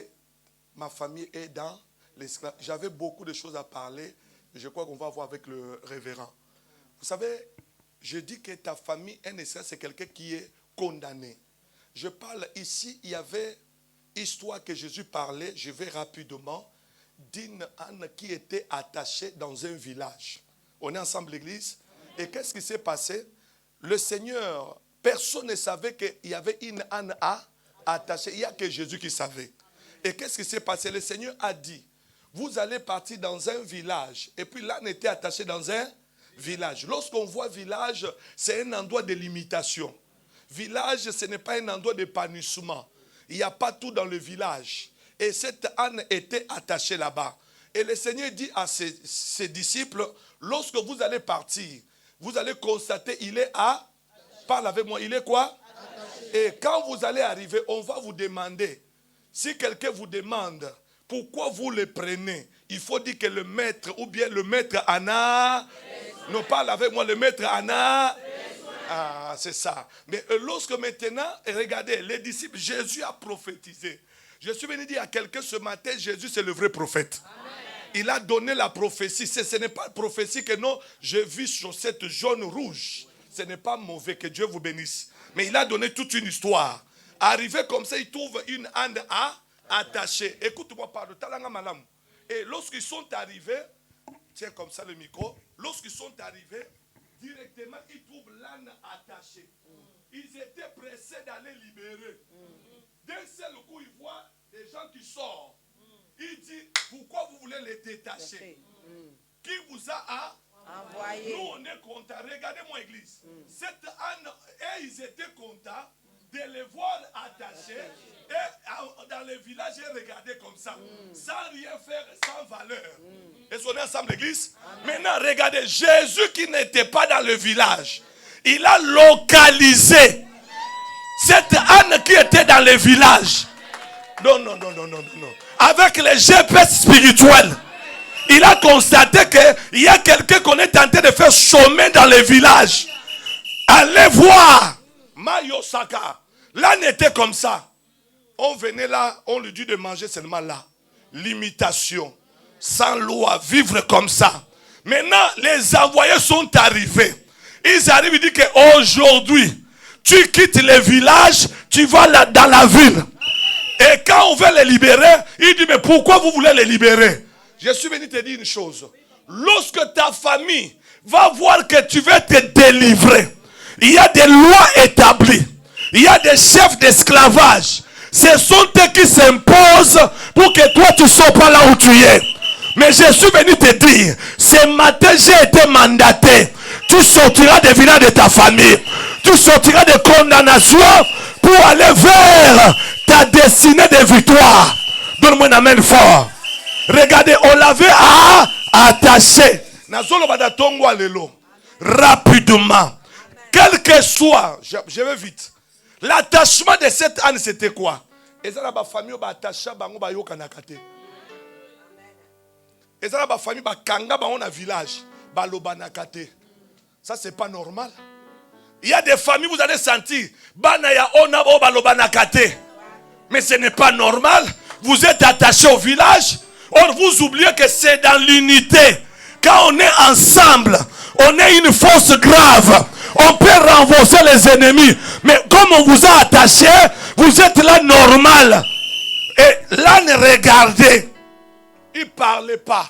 ma famille est dans l'esclavage. J'avais beaucoup de choses à parler, mais je crois qu'on va voir avec le révérend. Vous savez, je dis que ta famille, un esclave, c'est quelqu'un qui est condamné. Je parle ici, il y avait histoire que Jésus parlait, je vais rapidement, d'une âne qui était attachée dans un village. On est ensemble l'église. Et qu'est-ce qui s'est passé? Le Seigneur, personne ne savait qu'il y avait une âne attachée. Il n'y a que Jésus qui savait. Et qu'est-ce qui s'est passé? Le Seigneur a dit, vous allez partir dans un village. Et puis l'âne était attaché dans un village. Lorsqu'on voit village, c'est un endroit de limitation. Village, ce n'est pas un endroit d'épanouissement. Il n'y a pas tout dans le village. Et cette âne était attachée là-bas. Et le Seigneur dit à ses disciples, lorsque vous allez partir, vous allez constater, il est parle avec moi, il est quoi? Et quand vous allez arriver, on va vous demander, si quelqu'un vous demande, pourquoi vous le prenez? Il faut dire que le maître, ou bien le maître en a, non, parle avec moi, le maître en a. Ah, c'est ça. Mais lorsque maintenant, regardez, les disciples, Jésus a prophétisé. Je suis venu dire à quelqu'un ce matin, Jésus c'est le vrai prophète. Amen. Il a donné la prophétie. Ce n'est pas la prophétie que non, je vis sur cette jaune rouge. Ce n'est pas mauvais, que Dieu vous bénisse. Mais il a donné toute une histoire. Arrivé comme ça, il trouve une âne attachée. Écoute-moi, pardon. Et lorsqu'ils sont arrivés, tiens comme ça le micro, lorsqu'ils sont arrivés, directement, ils trouvent l'âne attaché. Ils étaient pressés d'aller libérer. D'un seul coup, ils voient des gens qui sortent. Il dit, pourquoi vous voulez les détacher? Qui vous a envoyé? Nous, on est contents. Regardez-moi, église. Cette âne, et ils étaient contents de les voir attachés. Et dans les villages, ils regardaient comme ça. Sans rien faire, sans valeur. Est-ce qu'on est ensemble, l'église? Maintenant, regardez, Jésus qui n'était pas dans le village, il a localisé cette âne qui était dans le village. Non. Avec les GPS spirituels, il a constaté qu'il y a quelqu'un qu'on est tenté de faire chômer dans les villages. Allez voir. Mayosaka. L'âne était comme ça. On venait là, on lui dit de manger seulement là. Limitation. Sans loi, vivre comme ça. Maintenant, les envoyés sont arrivés. Ils arrivent, ils disent qu'aujourd'hui, Tu quittes les villages, tu vas là dans la ville. Et quand on veut les libérer, il dit, mais pourquoi vous voulez les libérer? Je suis venu te dire une chose. Lorsque ta famille va voir que tu veux te délivrer, il y a des lois établies. Il y a des chefs d'esclavage. Ce sont eux qui s'imposent pour que toi tu ne sois pas là où tu es. Mais je suis venu te dire, ce matin j'ai été mandaté. Tu sortiras des villages de ta famille. Tu sortiras des condamnations pour aller vers ta destinée de victoire. Donne-moi un amen fort. Regardez, on l'avait attaché. Rapidement. Quel que soit, je vais vite. L'attachement de cette âne, c'était quoi? Et ça, la famille va attacher bango ba yokanakate. Et ça, la famille va kanga bango na village ba lobanakate. Ça, c'est pas normal. Il y a des familles, vous allez sentir, bana ya ona ba lobanakate. Mais ce n'est pas normal. Vous êtes attachés au village. Or, vous oubliez que c'est dans l'unité. Quand on est ensemble, on est une force grave. On peut renverser les ennemis. Mais comme on vous a attaché, vous êtes là normal. Et là, ne regardez. Il ne parlait pas.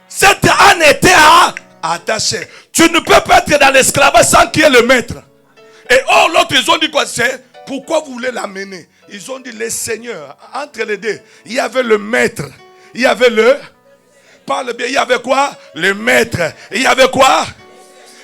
Cette âne était attaché. Tu ne peux pas être dans l'esclavage sans qu'il y ait le maître. Et or, l'autre, ils ont dit quoi? C'est pourquoi vous voulez l'amener? Ils ont dit les seigneurs. Entre les deux, il y avait le maître. Il y avait le... Parle bien, il y avait quoi? Le maître. Il y avait quoi?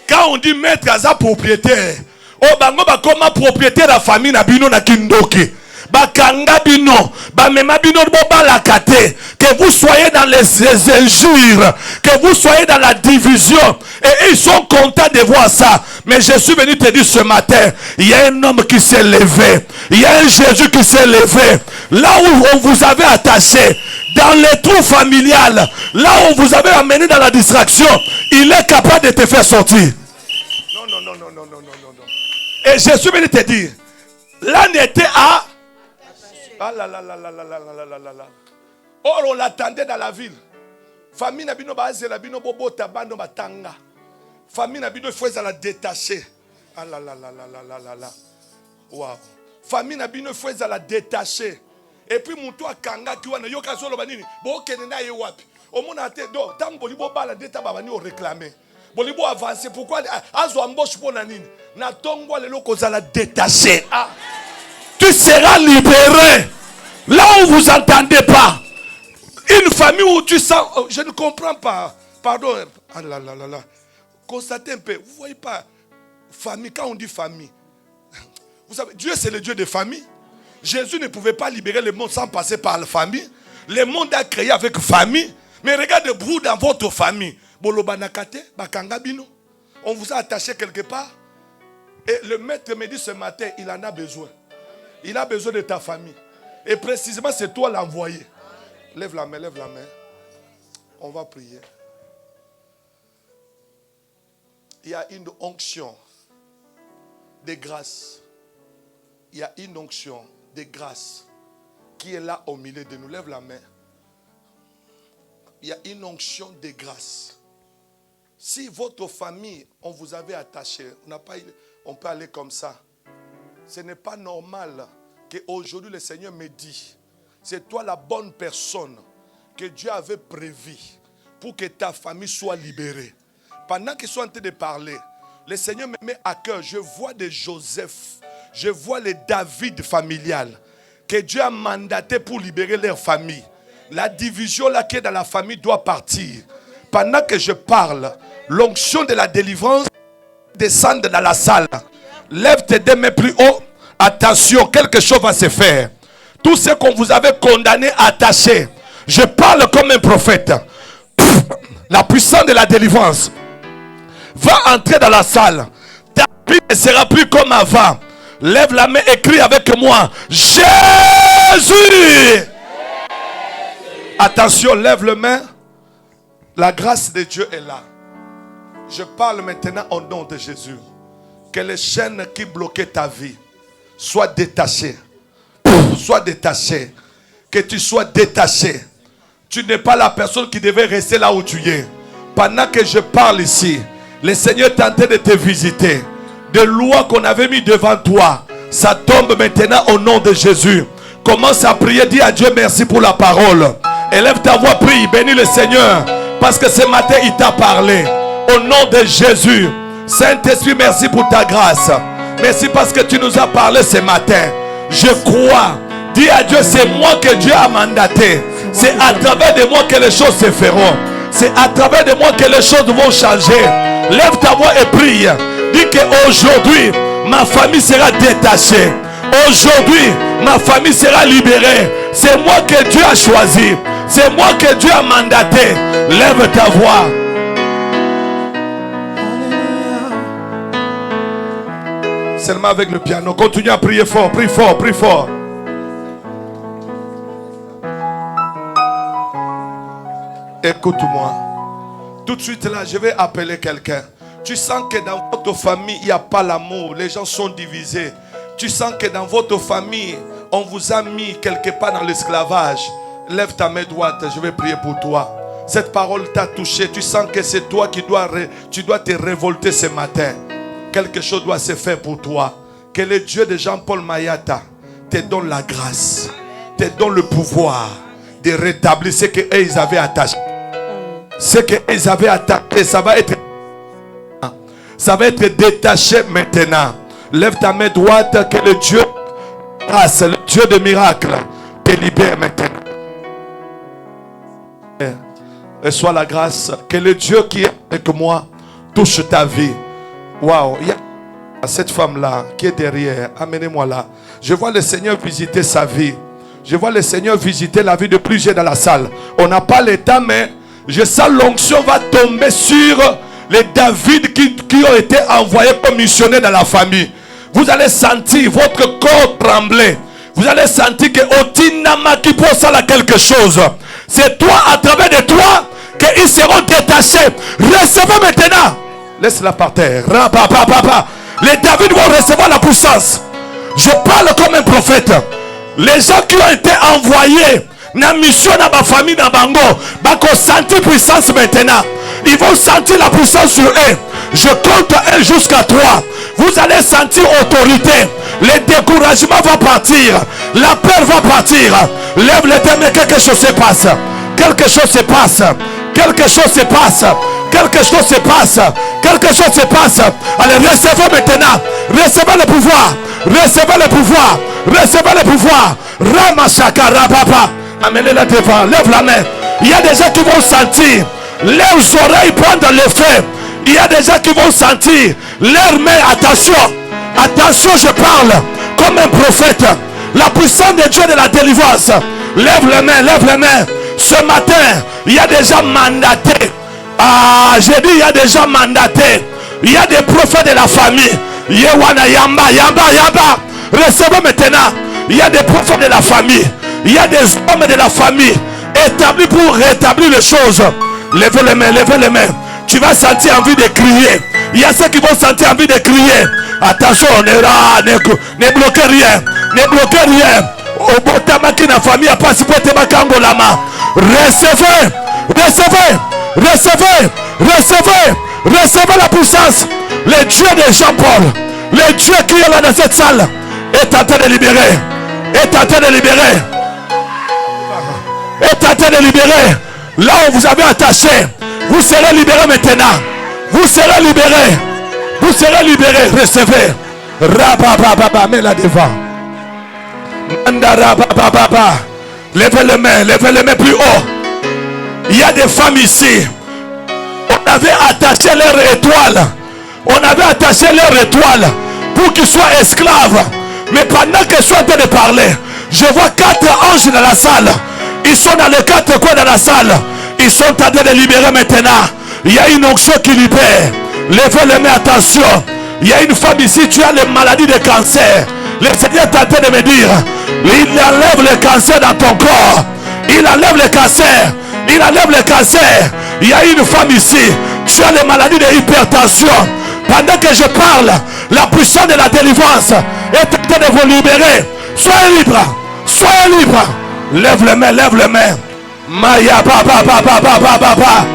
Quand on dit maître, c'est propriétaire. Oh, bango ba comment propriétaire de la famille na bino na kindoki. Ba kanga bino, ba mema bino bo ba la kate. Que vous soyez dans les injures, que vous soyez dans la division. Et ils sont contents de voir ça. Mais je suis venu te dire ce matin, il y a un homme qui s'est levé. Il y a un Jésus qui s'est levé. Là où on vous avait attaché, dans les trous familiales, là où vous avez amené dans la distraction, il est capable de te faire sortir. Non. Et je suis venu te dire, l'âne était à... Ah là là là là là là là là là. Or on l'attendait dans la ville. Famille n'a bino ba zela bino bobo tabando batanga. Famille n'a bino il faut la détacher. Ah là là là là là là là. Wow. Famille n'a bino il faut la détacher. Et puis mon toi kanga qui wana yoka solo banini. Bo kene na ye wapi. Au monde a été donc tant bolibo bala deta babani o réclamer. Bolibo avancer pourquoi azo amboche pour nanini. Na tongwa lelo kozala détacher. Ah. Tu seras libéré. Là où vous n'entendez pas. Une famille où tu sens... Oh, je ne comprends pas. Pardon. Ah là là là là. Constatez un peu. Vous ne voyez pas. Famille, quand on dit famille. Vous savez, Dieu c'est le Dieu des familles. Jésus ne pouvait pas libérer le monde sans passer par la famille. Le monde a créé avec famille. Mais regardez-vous dans votre famille. Bolobanakate, Bakangabino. On vous a attaché quelque part. Et le maître me dit ce matin, il en a besoin. Il a besoin de ta famille. Et précisément, c'est toi l'envoyé. Lève la main, lève la main. On va prier. Il y a une onction de grâce. Il y a une onction de grâce qui est là au milieu de nous. Lève la main. Il y a une onction de grâce. Si votre famille, on vous avait attaché, on peut aller comme ça. Ce n'est pas normal qu'aujourd'hui le Seigneur me dit, c'est toi la bonne personne que Dieu avait prévue pour que ta famille soit libérée. Pendant qu'ils sont en train de parler, le Seigneur me met à cœur, je vois des Joseph, je vois les David familiales que Dieu a mandaté pour libérer leur famille. La division là qui est dans la famille doit partir. Pendant que je parle, l'onction de la délivrance descend dans la salle. Lève tes deux mains plus haut. Attention, quelque chose va se faire. Tout ce qu'on vous avait condamné, attaché. Je parle comme un prophète. La puissance de la délivrance va entrer dans la salle. Ta vie ne sera plus comme avant. Lève la main, écris avec moi. Jésus! Attention, lève la main. La grâce de Dieu est là. Je parle maintenant au nom de Jésus. Que les chaînes qui bloquaient ta vie soient détachées. Sois détaché. Que tu sois détaché. Tu n'es pas la personne qui devait rester là où tu es. Pendant que je parle ici, Le Seigneur est en train de te visiter. Des lois qu'on avait mis devant toi, ça tombe maintenant au nom de Jésus. Commence à prier, dis à Dieu merci pour la parole. Élève ta voix, prie, bénis le Seigneur. Parce que ce matin, il t'a parlé. Au nom de Jésus. Saint-Esprit, merci pour ta grâce. Merci parce que tu nous as parlé ce matin. Je crois. Dis à Dieu, c'est moi que Dieu a mandaté. C'est à travers de moi que les choses se feront. C'est à travers de moi que les choses vont changer. Lève ta voix et prie. Dis qu'aujourd'hui, ma famille sera détachée. Aujourd'hui, ma famille sera libérée. C'est moi que Dieu a choisi. C'est moi que Dieu a mandaté. Lève ta voix. Seulement avec le piano. Continue à prier fort. Prie fort, prie fort. Écoute-moi. Tout de suite là, je vais appeler quelqu'un. Tu sens que dans votre famille, il n'y a pas l'amour. Les gens sont divisés. Tu sens que dans votre famille, on vous a mis quelque part dans l'esclavage. Lève ta main droite, je vais prier pour toi. Cette parole t'a touché. Tu sens que c'est toi qui dois te révolter ce matin. Quelque chose doit se faire pour toi. Que le Dieu de Jean-Paul Mayata te donne la grâce, te donne le pouvoir de rétablir ce qu'ils avaient attaché. Ce qu'ils avaient attaqué, ça va être détaché maintenant. Lève ta main droite, que le Dieu grâce, le Dieu de miracle, te libère maintenant. Reçois la grâce, que le Dieu qui est avec moi touche ta vie. Waouh, il y a cette femme-là qui est derrière, amenez-moi là. Je vois le Seigneur visiter sa vie. Je vois le Seigneur visiter la vie de plusieurs dans la salle. On n'a pas le temps, mais je sens l'onction va tomber sur les David qui ont été envoyés comme missionnaires dans la famille. Vous allez sentir votre corps trembler. Vous allez sentir que Otinama qui pense à quelque chose. C'est toi, à travers de toi, qu'ils seront détachés. Recevez maintenant. Laisse-la par terre. Les David vont recevoir la puissance. Je parle comme un prophète. Les gens qui ont été envoyés dans la mission, dans ma famille, dans Bango, vont sentir puissance maintenant. Ils vont sentir la puissance sur eux. Je compte 1 jusqu'à 3. Vous allez sentir autorité. Le découragement va partir. La peur va partir. Lève les mains, mais quelque chose se passe. Quelque chose se passe. Quelque chose se passe. Quelque chose se passe. Quelque chose se passe. Allez, recevez maintenant. Recevez le pouvoir. Recevez le pouvoir. Recevez le pouvoir. Ramashakara papa. Amenez-la devant. Lève la main. Il y a des gens qui vont sentir leurs oreilles prendre le feu. Il y a des gens qui vont sentir leurs mains. Attention. Attention, je parle comme un prophète. La puissance de Dieu de la délivrance. Lève les mains. Lève les mains. Ce matin, il y a des gens mandatés. Ah, j'ai dit il y a des gens mandatés. Il y a des prophètes de la famille. Yewana Yamba. Recevez maintenant. Il y a des prophètes de la famille. Il y a des hommes de la famille établis pour rétablir les choses. Levez les mains, levez les mains. Tu vas sentir envie de crier. Il y a ceux qui vont sentir envie de crier. Attention, ne bloquez rien. Ne bloquez rien. Au botamaki na famille a pas si pour te makango lama. Recevez, recevez, recevez, recevez, recevez la puissance. Le Dieu de Jean-Paul, le Dieu qui est là dans cette salle, est en train de libérer. Est en train de libérer. Est en train de libérer. Là où vous avez attaché, vous serez libéré maintenant. Vous serez libéré. Vous serez libéré. Recevez. Rabababa, mets-la devant. Mandarabababa. Levez les mains plus haut. Il y a des femmes ici. On avait attaché leur étoile. On avait attaché leur étoile pour qu'ils soient esclaves. Mais pendant qu'ils sont en train de parler, je vois 4 anges dans la salle. Ils sont dans les 4 coins de la salle. Ils sont en train de libérer maintenant. Il y a une onction qui libère. Levez les mains, attention. Il y a une femme ici, tu as les maladies de cancer. Le Seigneur est en train de me dire, il enlève le cancer dans ton corps. Il enlève le cancer. Il enlève le cancer. Il y a une femme ici, tu as les maladies de hypertension. Pendant que je parle, la puissance de la délivrance est en train de vous libérer. Soyez libre. Soyez libre. Lève les mains, lève les mains. Maya baba baba baba baba.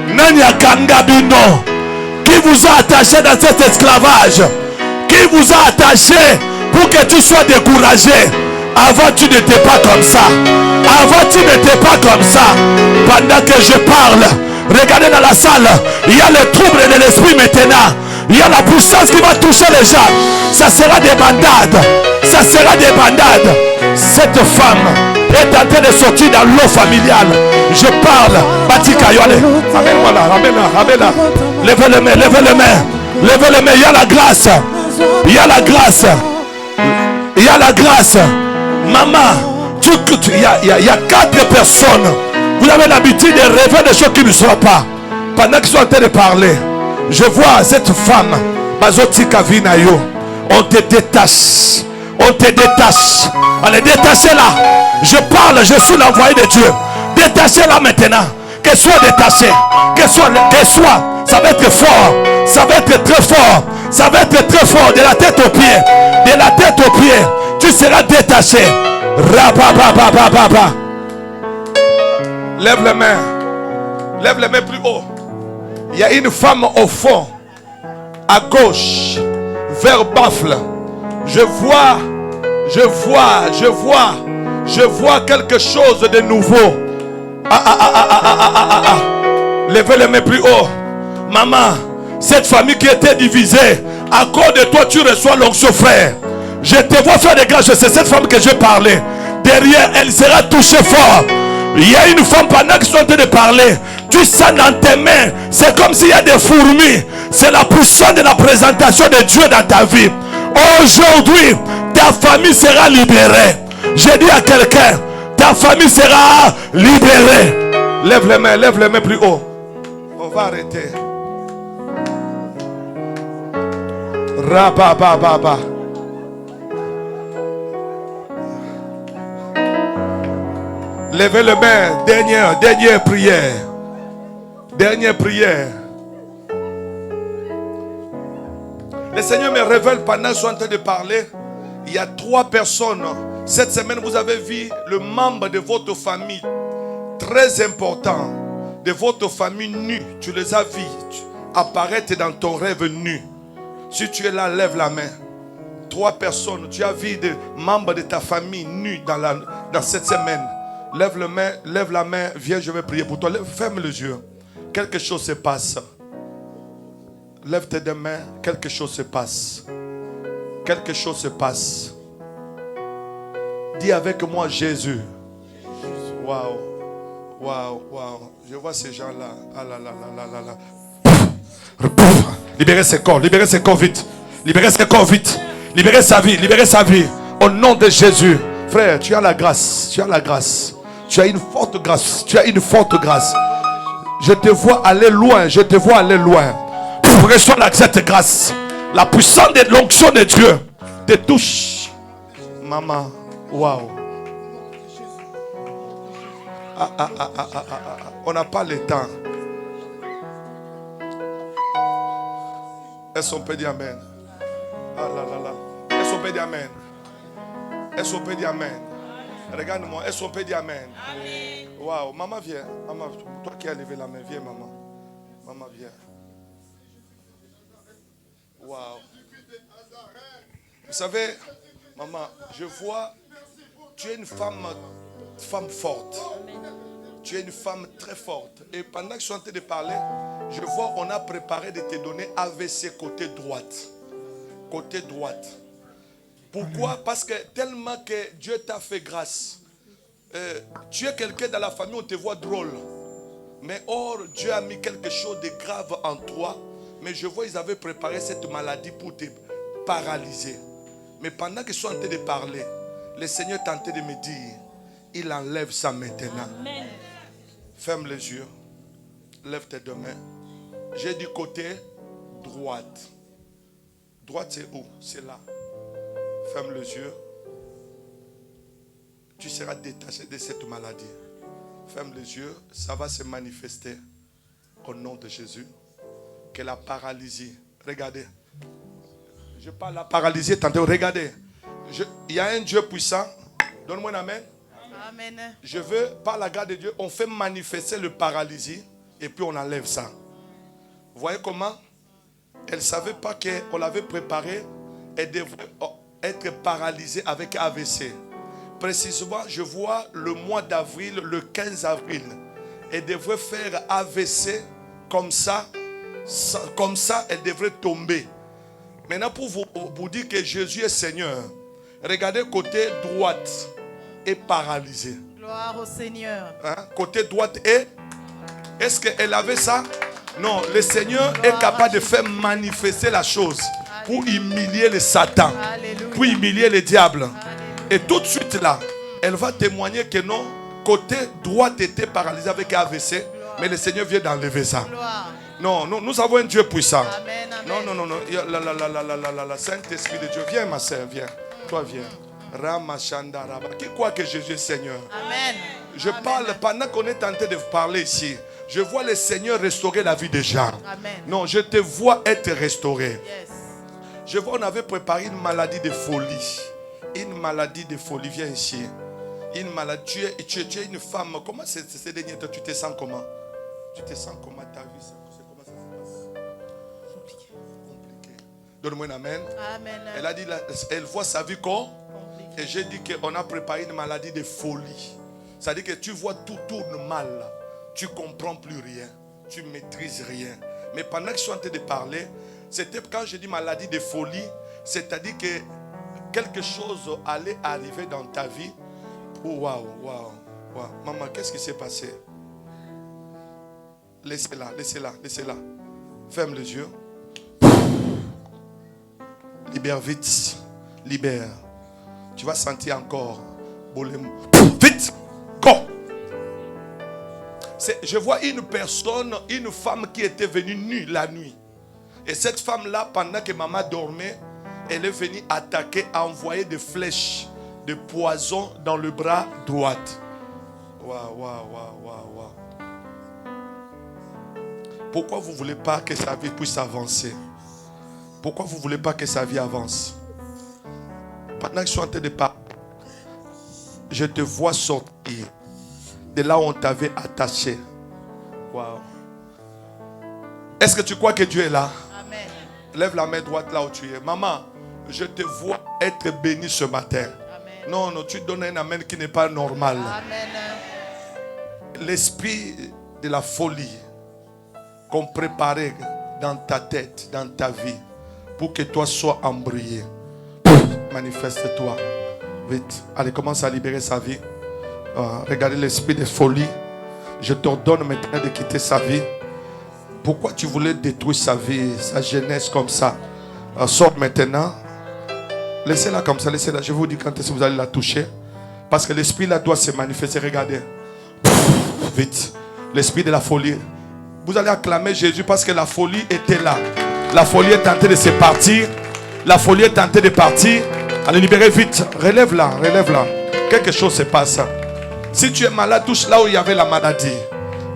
Nanya kanga bino. vous a attaché dans cet esclavage? Qui vous a attaché pour que tu sois découragé? Avant tu n'étais pas comme ça. Avant tu n'étais pas comme ça. Pendant que je parle, regardez dans la salle, il y a le trouble de l'esprit maintenant. Il y a la puissance qui va toucher les gens. Ça sera des bandades. Ça sera des bandades. Cette femme est en train de sortir dans l'eau familiale. Je parle. Batika Yole. Amène-moi là, ramène-la. Levez les mains, levez les mains. Levez les mains. Il y a la grâce. Il y a la grâce. Il y a la grâce. Maman, il y a 4 personnes. Vous avez l'habitude de rêver des choses qui ne sont pas. Pendant qu'ils sont en train de parler, je vois cette femme. Bazotika Vinayo. On te détache. On te détache. Allez, détachez-la. Je parle, je suis l'envoyé de Dieu. Détachez-la maintenant. Qu'elle soit détachée. Qu'elle soit. Ça va être fort. Ça va être très fort. Ça va être très fort. De la tête aux pieds. De la tête aux pieds. Tu seras détaché. Rabababababa. Lève les mains. Lève les mains plus haut. Il y a une femme au fond. À gauche. Vers Bafle. Je vois quelque chose de nouveau. Levez les mains plus haut. Maman, cette famille qui était divisée, à cause de toi, tu reçois l'onction, frère. Je te vois faire des grâces. C'est cette femme que je parlais. Derrière, elle sera touchée fort. Il y a une femme pendant qu'ils sont en train de parler. Tu sens dans tes mains. C'est comme s'il y a des fourmis. C'est la puissance de la présentation de Dieu dans ta vie. Aujourd'hui, ta famille sera libérée. J'ai dit à quelqu'un, ta famille sera libérée. Lève les mains plus haut. On va arrêter. Rababababa. Levez les mains. Dernière prière. Dernière prière. Le Seigneur me révèle pendant que je suis en train de parler. Il y a 3 personnes. Cette semaine, vous avez vu le membre de votre famille très important, de votre famille nue. Tu les as vus apparaître dans ton rêve nu. Si tu es là, lève la main. 3 personnes, tu as vu des membres de ta famille nus dans cette semaine. Lève la main, viens, je vais prier pour toi. Ferme les yeux. Quelque chose se passe. Lève tes 2 mains, quelque chose se passe. Quelque chose se passe. Dis avec moi Jésus. Waouh. Waouh, waouh. Je vois ces gens-là. Ah là là là là là. Libérez ses corps vite. Libérez ses corps vite. Libérez sa vie. Au nom de Jésus. Frère, tu as la grâce. Tu as une forte grâce. Je te vois aller loin. Reçois cette grâce. La puissance de l'onction de Dieu te touche. Maman, waouh. On n'a pas le temps. Est-ce qu'on peut dire amen? Ah là là là. Est-ce qu'on peut dire amen? Est-ce qu'on peut dire amen? Regarde-moi. Est-ce qu'on peut dire amen? Waouh. Maman, viens. Maman, toi qui as levé la main, viens, maman. Maman, viens. Waouh. Vous savez, maman, je vois, tu es une femme forte. Tu es une femme très forte. Et pendant que je suis en train de parler, je vois on a préparé de te donner AVC côté droite. Côté droite. Pourquoi? Parce que tellement que Dieu t'a fait grâce. Tu es quelqu'un dans la famille, on te voit drôle. Mais or, Dieu a mis quelque chose de grave en toi. Mais je vois, ils avaient préparé cette maladie pour te paralyser. Mais pendant que je suis en train de parler, le Seigneur est en train de me dire, il enlève ça maintenant. Amen. Ferme les yeux. Lève tes 2 mains. J'ai du côté droite. Droite, c'est où? C'est là. Ferme les yeux. Tu seras détaché de cette maladie. Ferme les yeux. Ça va se manifester au nom de Jésus. Que la paralysie. Regardez. Je parle de la paralysie. Regardez. Il y a un Dieu puissant. Donne-moi un amen. Amen. Je veux, par la grâce de Dieu, on fait manifester le paralysie et puis on enlève ça. Vous voyez comment? Elle ne savait pas qu'on l'avait préparée. Elle devrait être paralysée avec AVC. Précisément, je vois le mois d'avril, le 15 avril. Elle devrait faire AVC comme ça, elle devrait tomber. Maintenant, pour vous dire que Jésus est Seigneur, regardez côté droite est paralysé. Gloire au Seigneur. Hein? Côté droite est-ce qu'elle avait ça? Non, le Seigneur est capable de faire manifester la chose pour humilier le Satan, pour humilier le diable. Et tout de suite là, elle va témoigner que non, côté droite était paralysé avec AVC, mais le Seigneur vient d'enlever ça. Non, nous avons un Dieu puissant. Amen, amen. Non. La Saint-Esprit de Dieu, viens ma soeur, viens. Toi viens. Qui croit que Jésus est Seigneur? Amen. Je parle pendant qu'on est tenté de parler ici. Je vois le Seigneur restaurer la vie des gens. Amen. Non, je te vois être restauré. Yes. Je vois, on avait préparé une maladie de folie. Une maladie de folie. Viens ici. Une maladie. Tu es une femme. Comment ces derniers temps, tu te sens comment? Tu te sens comment ta vie? Comment ça se passe? Compliqué. Donne-moi un amen. Amen. Elle a dit, elle voit sa vie comme. Et j'ai dit qu'on a préparé une maladie de folie. C'est-à-dire que tu vois tout tourne mal. Tu ne comprends plus rien. Tu ne maîtrises rien. Mais pendant que je suis en train de parler, c'était quand je dis maladie de folie, c'est-à-dire que quelque chose allait arriver dans ta vie. Oh, waouh. Maman, qu'est-ce qui s'est passé? Laissez-la. Ferme les yeux. Libère vite. Libère. Tu vas sentir encore. Vite. Go. Je vois une personne, une femme qui était venue nue la nuit. Et cette femme-là, pendant que maman dormait, elle est venue attaquer, envoyer des flèches de poison dans le bras droit. Waouh. Pourquoi vous ne voulez pas que sa vie puisse avancer? Pourquoi vous ne voulez pas que sa vie avance? Pendant que je suis en train de parler, je te vois sortir de là où on t'avait attaché. Wow. Est-ce que tu crois que Dieu est là? Amen. Lève la main droite là où tu es. Maman, je te vois être béni ce matin. Amen. Non, tu donnes un amen qui n'est pas normal. Amen. L'esprit de la folie qu'on préparait dans ta tête, dans ta vie, pour que toi sois embrouillé. Manifeste-toi. Vite. Allez, commence à libérer sa vie. Regardez l'esprit de folie. Je t'ordonne maintenant de quitter sa vie. Pourquoi tu voulais détruire sa vie, sa jeunesse comme ça? Sors maintenant. Laissez-la comme ça, laissez-la. Je vous dis quand est-ce que vous allez la toucher. Parce que l'esprit là doit se manifester. Regardez. Vite. L'esprit de la folie. Vous allez acclamer Jésus parce que la folie était là. La folie est tentée de se partir. La folie est tentée de partir. Allez, libérez vite. Relève-la. Quelque chose se passe. Si tu es malade, touche là où il y avait la maladie.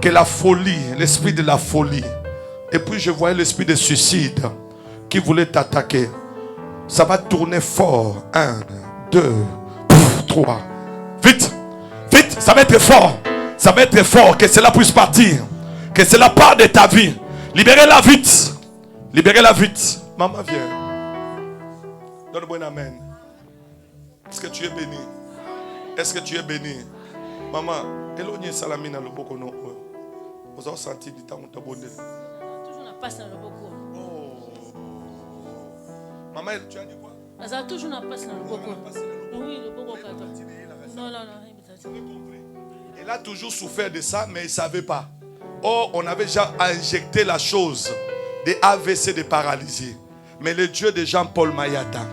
Que la folie, l'esprit de la folie. Et puis je voyais l'esprit de suicide qui voulait t'attaquer. Ça va tourner fort. 1, 2, 3. Vite. Ça va être fort. Que cela puisse partir. Que cela parte de ta vie. Libérez-la vite. Maman, viens. Donne-moi un amen. Est-ce que tu es béni? Maman, éloignez Salamina le boko non. Vous avez senti du temps où tu as bonné. Toujours na passe dans le boko. Oh. Maman, tu as dit quoi? Ça toujours na passe dans le boko. Oui, le boko. Non. Il a toujours souffert de ça, mais il ne savait pas. Oh, on avait déjà injecté la chose des AVC de paralysie. Mais le Dieu de Jean-Paul Mayata,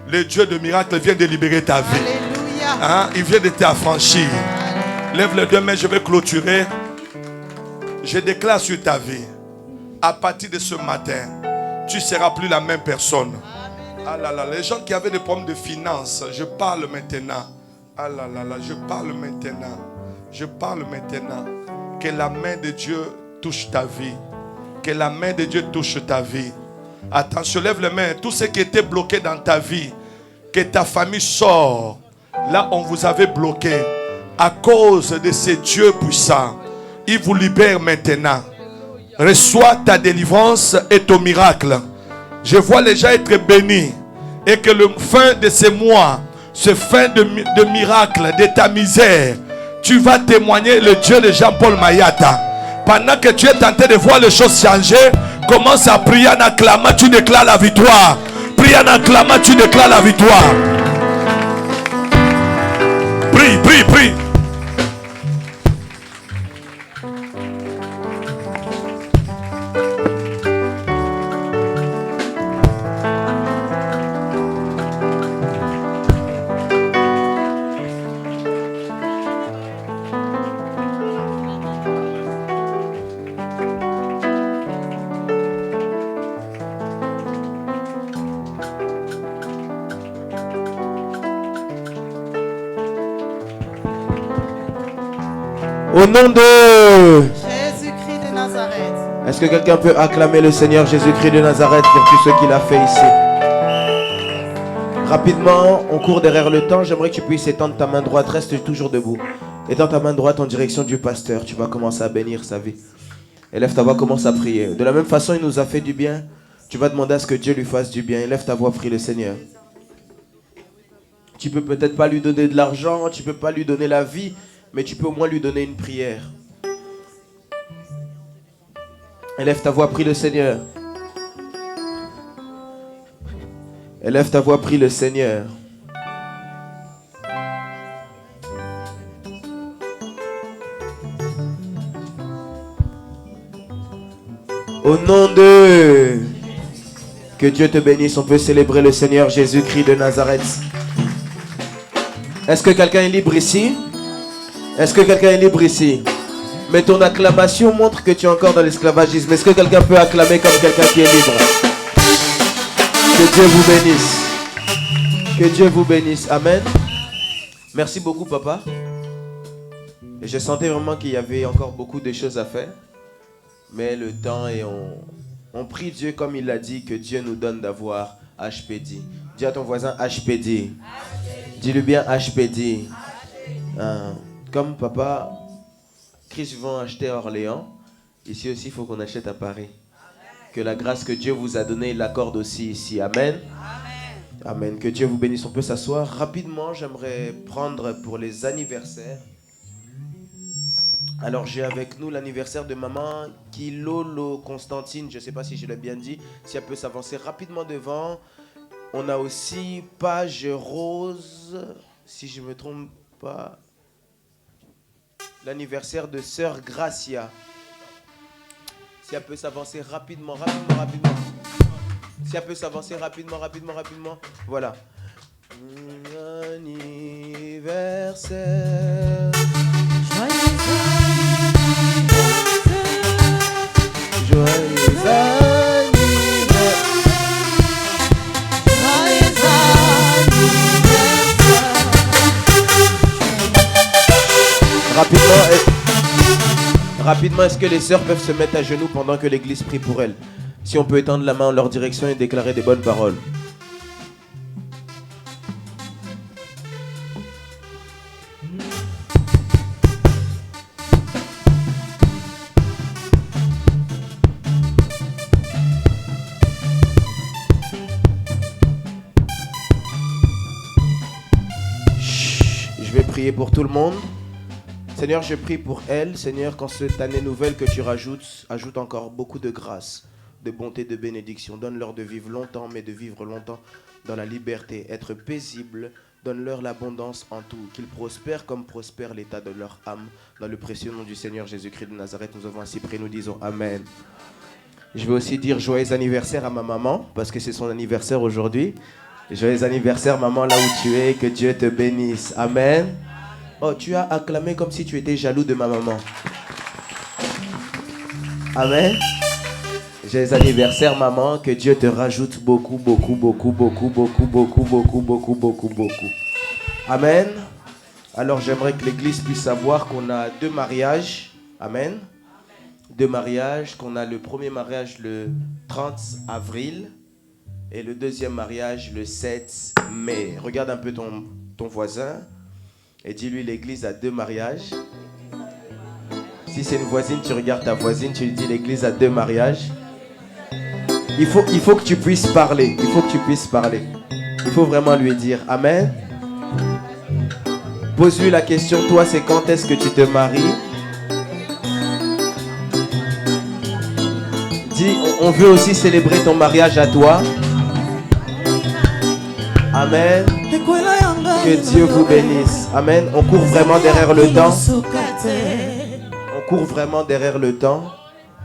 le Dieu de miracle vient de libérer ta vie. Alléluia. Hein? Il vient de t'affranchir. Lève les deux mains, je vais clôturer. Je déclare sur ta vie, à partir de ce matin, tu ne seras plus la même personne. Ah là là, les gens qui avaient des problèmes de finances, je parle maintenant. Ah là là là, je parle maintenant. Que la main de Dieu touche ta vie. Que la main de Dieu touche ta vie. Attention, lève les mains. Tout ce qui était bloqué dans ta vie, que ta famille sort. Là, on vous avait bloqué. À cause de ces dieux puissants, il vous libère maintenant. Reçois ta délivrance et ton miracle. Je vois les gens être bénis. Et que le fin de ces mois, ce fin de miracle, de ta misère, tu vas témoigner le Dieu de Jean-Paul Mayata. Pendant que tu es tenté de voir les choses changer, commence à prier en acclamant, tu déclares la victoire. Prie en acclamant, tu déclares la victoire. Prie, prie, prie. Au nom de Jésus-Christ de Nazareth. Est-ce que quelqu'un peut acclamer le Seigneur Jésus-Christ de Nazareth pour tout ce qu'il a fait ici? Rapidement, on court derrière le temps. J'aimerais que tu puisses étendre ta main droite. Reste toujours debout. Étends ta main droite en direction du pasteur. Tu vas commencer à bénir sa vie. Élève ta voix, commence à prier. De la même façon, il nous a fait du bien. Tu vas demander à ce que Dieu lui fasse du bien. Élève ta voix, prie le Seigneur. Tu peux peut-être pas lui donner de l'argent, tu peux pas lui donner la vie, mais tu peux au moins lui donner une prière. Élève ta voix, prie le Seigneur. Élève ta voix, prie le Seigneur. Au nom de... Que Dieu te bénisse, on peut célébrer le Seigneur Jésus-Christ de Nazareth. Est-ce que quelqu'un est libre ici? Est-ce que quelqu'un est libre ici? Mais ton acclamation montre que tu es encore dans l'esclavagisme. Est-ce que quelqu'un peut acclamer comme quelqu'un qui est libre? Que Dieu vous bénisse. Que Dieu vous bénisse. Amen. Merci beaucoup, papa. Et je sentais vraiment qu'il y avait encore beaucoup de choses à faire. Mais le temps et on prie Dieu comme il l'a dit, que Dieu nous donne d'avoir HPD. Dis à ton voisin HPD. Dis-le bien HPD. Comme papa, Chris vont acheter à Orléans. Ici aussi, il faut qu'on achète à Paris. Que la grâce que Dieu vous a donnée, il l'accorde aussi ici. Amen. Amen. Que Dieu vous bénisse. On peut s'asseoir. Rapidement, j'aimerais prendre pour les anniversaires. Alors, j'ai avec nous l'anniversaire de maman Kilolo Constantine. Je ne sais pas si je l'ai bien dit. Si elle peut s'avancer rapidement devant. On a aussi Page Rose, si je ne me trompe pas. L'anniversaire de Sœur Gracia. Si elle peut s'avancer rapidement. Si elle peut s'avancer rapidement. Voilà. Anniversaire. Joyeux anniversaire. Rapidement, est-ce que les sœurs peuvent se mettre à genoux pendant que l'église prie pour elles? Si on peut étendre la main en leur direction et déclarer des bonnes paroles. Je vais prier pour tout le monde. Seigneur, je prie pour elle. Seigneur, qu'en cette année nouvelle que tu ajoute encore beaucoup de grâce, de bonté, de bénédiction. Donne-leur de vivre longtemps, mais de vivre longtemps dans la liberté, être paisible. Donne-leur l'abondance en tout. Qu'ils prospèrent comme prospère l'état de leur âme. Dans le précieux nom du Seigneur Jésus-Christ de Nazareth, nous avons ainsi prié, nous disons Amen. Je vais aussi dire joyeux anniversaire à ma maman, parce que c'est son anniversaire aujourd'hui. Joyeux anniversaire, maman, là où tu es. Que Dieu te bénisse. Amen. Oh, tu as acclamé comme si tu étais jaloux de ma maman. Amen. Joyeux anniversaire, maman. Que Dieu te rajoute beaucoup. Amen. Alors, j'aimerais que l'église puisse savoir qu'on a 2 mariages. Amen. 2 mariages. Qu'on a le premier mariage le 30 avril. Et le deuxième mariage le 7 mai. Regarde un peu ton voisin. Et dis-lui, l'église a 2 mariages. Si c'est une voisine, tu regardes ta voisine, tu lui dis, l'église a 2 mariages. Il faut que tu puisses parler. Il faut que tu puisses parler. Il faut vraiment lui dire Amen. Pose-lui la question, toi, c'est quand est-ce que tu te maries? Dis, on veut aussi célébrer ton mariage à toi. Amen. Que Dieu vous bénisse. Amen. On court vraiment derrière le temps. On court vraiment derrière le temps.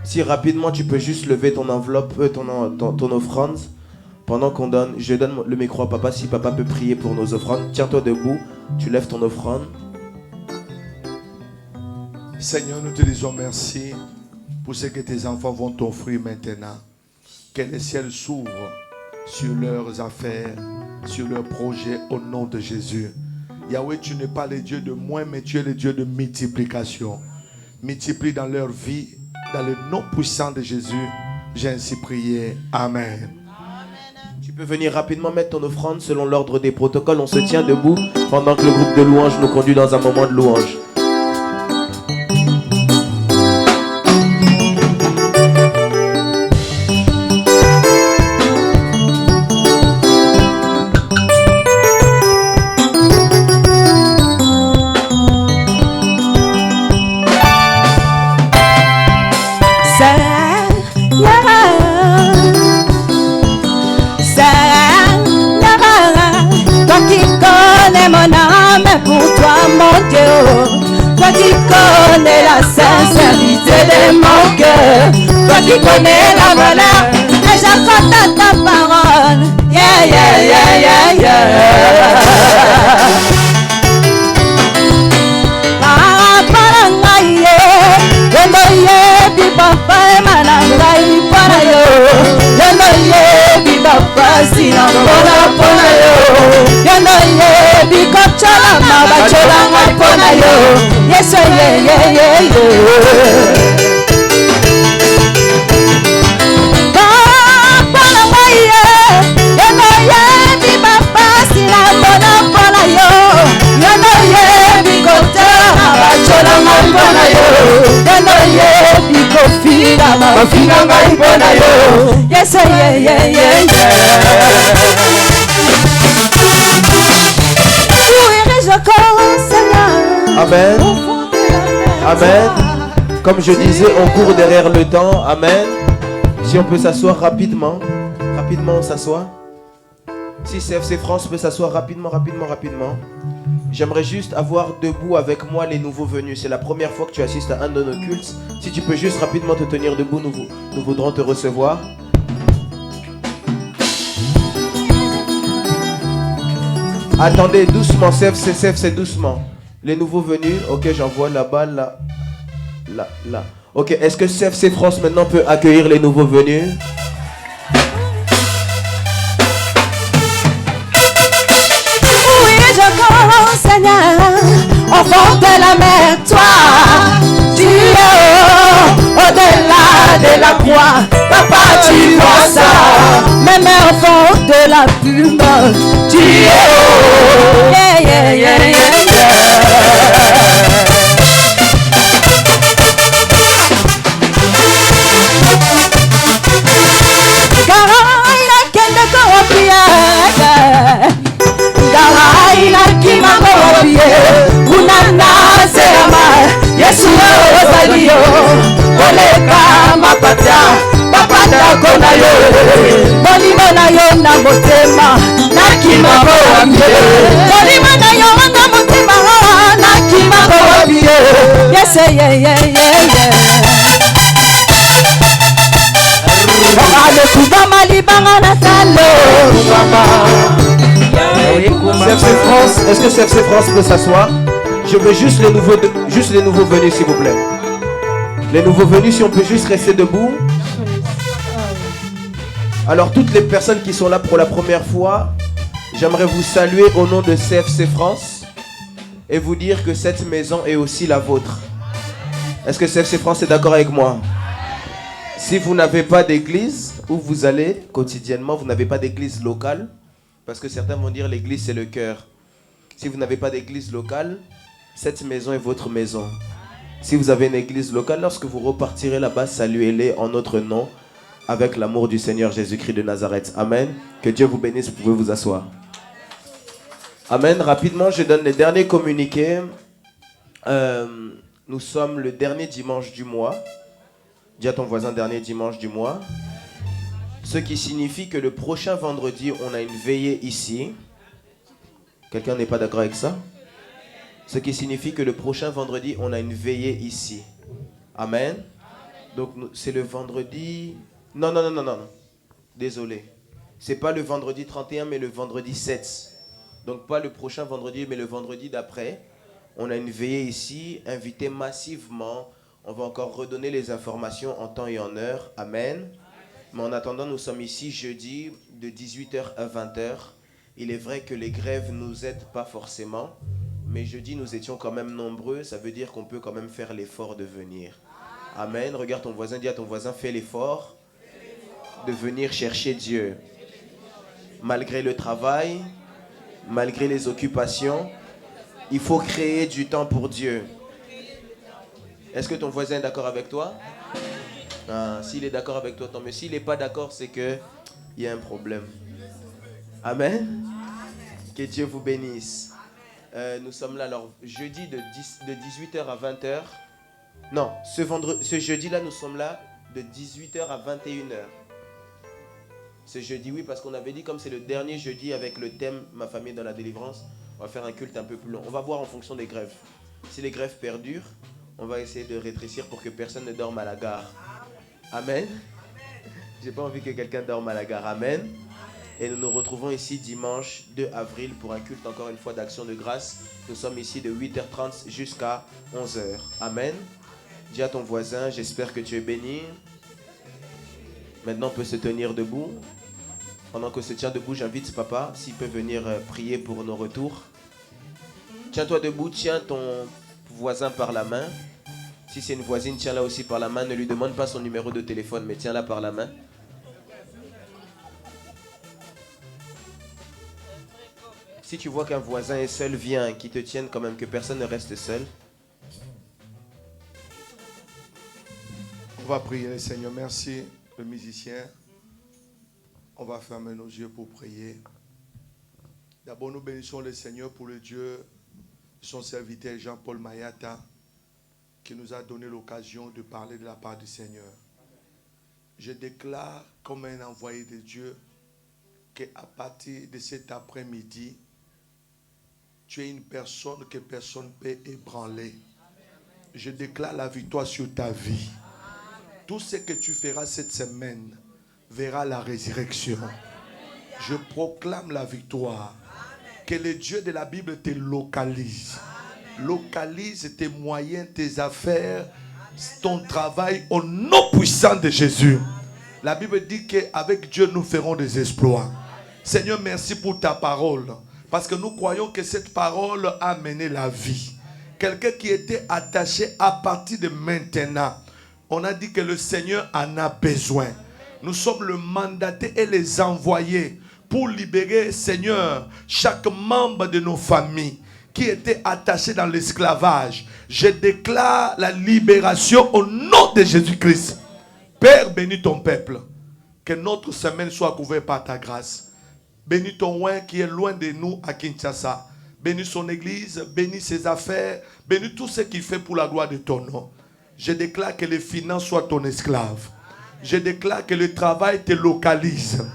Si rapidement tu peux juste lever ton enveloppe, ton offrande. Pendant qu'on donne, je donne le micro à papa. Si papa peut prier pour nos offrandes, tiens-toi debout. Tu lèves ton offrande. Seigneur, nous te disons merci pour ce que tes enfants vont t'offrir maintenant. Que les ciels s'ouvrent sur leurs affaires, sur leurs projets au nom de Jésus. Yahweh, tu n'es pas le Dieu de moins, mais tu es le Dieu de multiplication. Multiplie dans leur vie, dans le nom puissant de Jésus. J'ai ainsi prié. Amen. Tu peux venir rapidement mettre ton offrande selon l'ordre des protocoles. On se tient debout pendant que le groupe de louanges nous conduit dans un moment de louange. Toi qui connais la sincérité de mon cœur, toi qui connais la valeur, et j'accorde à ta parole. Yeah, yeah, yeah, yeah, yeah. Yes, yeah, yeah, yeah, yeah. Yes, yeah, yeah, yeah, yeah. Amen. Amen. Comme je disais, on court derrière le temps. Amen. Si on peut s'asseoir rapidement. Rapidement, on s'assoit. Si CFC France peut s'asseoir rapidement. J'aimerais juste avoir debout avec moi les nouveaux venus. C'est la première fois que tu assistes à un de nos cultes. Si tu peux juste rapidement te tenir debout, nous voudrons te recevoir. Attendez doucement, CFC doucement. Les nouveaux venus, ok, j'en vois là-bas, là. Ok, est-ce que CFC France maintenant peut accueillir les nouveaux venus? Oui, je commence, Seigneur, au fond de la mer, toi, tu es au-delà de la croix. Papa, tu vois ça, même au fond de la plume, tu es haut. Yeah, yeah, yeah, yeah, yeah. Yesu ozali yo oleka mapata mapata kona yo molimo na yo na motema nakima ko wabie molimo na yo na motema nakima ko wabie. Yes, yeah, yeah, yeah, yeah. Ale kubama libanga na talo CFC France, est-ce que CFC France peut s'asseoir? Je veux juste les nouveaux venus, s'il vous plaît. Les nouveaux venus, si on peut juste rester debout. Alors, toutes les personnes qui sont là pour la première fois, j'aimerais vous saluer au nom de CFC France et vous dire que cette maison est aussi la vôtre. Est-ce que CFC France est d'accord avec moi? Si vous n'avez pas d'église où vous allez quotidiennement, vous n'avez pas d'église locale, parce que certains vont dire l'église c'est le cœur. Si vous n'avez pas d'église locale, cette maison est votre maison. Si vous avez une église locale, lorsque vous repartirez là-bas, saluez-les en notre nom. avec l'amour du Seigneur Jésus-Christ de Nazareth. Amen. Que Dieu vous bénisse, vous pouvez vous asseoir. Amen. Rapidement, je donne les derniers communiqués. Nous sommes le dernier dimanche du mois. Dis à ton voisin, dernier dimanche du mois. Ce qui signifie que le prochain vendredi, on a une veillée ici. Quelqu'un n'est pas d'accord avec ça? Ce qui signifie que le prochain vendredi, on a une veillée ici. Amen. Donc, c'est le vendredi... Non. Désolé. C'est pas le vendredi 31, mais le vendredi 7. Donc, pas le prochain vendredi, mais le vendredi d'après. On a une veillée ici, invité massivement. On va encore redonner les informations en temps et en heure. Amen. Mais en attendant, nous sommes ici jeudi de 18h à 20h. Il est vrai que les grèves ne nous aident pas forcément. Mais jeudi, nous étions quand même nombreux. Ça veut dire qu'on peut quand même faire l'effort de venir. Amen. Regarde ton voisin, dis à ton voisin, fais l'effort de venir chercher Dieu. Malgré le travail, malgré les occupations, il faut créer du temps pour Dieu. Est-ce que ton voisin est d'accord avec toi? S'il est d'accord avec toi, tant mieux. S'il n'est pas d'accord, c'est qu'il y a un problème. Amen. Que Dieu vous bénisse. Nous sommes là, alors, jeudi de 18h à 20h. Non, ce jeudi-là, nous sommes là de 18h à 21h. Ce jeudi, oui, parce qu'on avait dit, comme c'est le dernier jeudi avec le thème « Ma famille dans la délivrance », on va faire un culte un peu plus long. On va voir en fonction des grèves. Si les grèves perdurent, on va essayer de rétrécir pour que personne ne dorme à la gare. Amen. J'ai pas envie que quelqu'un dorme à la gare. Amen. Et nous nous retrouvons ici dimanche 2 avril pour un culte encore une fois d'action de grâce. Nous sommes ici de 8h30 jusqu'à 11h. Amen. Dis à ton voisin, j'espère que tu es béni. Maintenant, on peut se tenir debout. Pendant qu'on se tient debout, j'invite papa, s'il peut venir prier pour nos retours. Tiens-toi debout, tiens ton voisin par la main. Si c'est une voisine, tiens-la aussi par la main. Ne lui demande pas son numéro de téléphone, mais tiens-la par la main. Si tu vois qu'un voisin est seul, viens, qu'il te tienne quand même, que personne ne reste seul. On va prier, Seigneur. Merci, le musicien. On va fermer nos yeux pour prier. D'abord, nous bénissons le Seigneur pour le Dieu, son serviteur Jean-Paul Mayata, qui nous a donné l'occasion de parler de la part du Seigneur. Je déclare comme un envoyé de Dieu qu'à partir de cet après-midi, tu es une personne que personne ne peut ébranler. Je déclare la victoire sur ta vie. Tout ce que tu feras cette semaine verra la résurrection. Je proclame la victoire. Que le Dieu de la Bible te localise. Localise tes moyens, tes affaires, ton travail au nom puissant de Jésus. La Bible dit qu'avec Dieu nous ferons des exploits. Seigneur, merci pour ta parole. Parce que nous croyons que cette parole a mené la vie. Quelqu'un qui était attaché à partir de maintenant. On a dit que le Seigneur en a besoin. Nous sommes le mandaté et les envoyés pour libérer, Seigneur, chaque membre de nos familles qui était attaché dans l'esclavage. Je déclare la libération au nom de Jésus-Christ. Père, bénis ton peuple. Que notre semaine soit couverte par ta grâce. Bénis ton oint qui est loin de nous à Kinshasa. Bénis son église, bénis ses affaires, bénis tout ce qu'il fait pour la gloire de ton nom. Je déclare que les finances soient ton esclave. Je déclare que le travail te localise.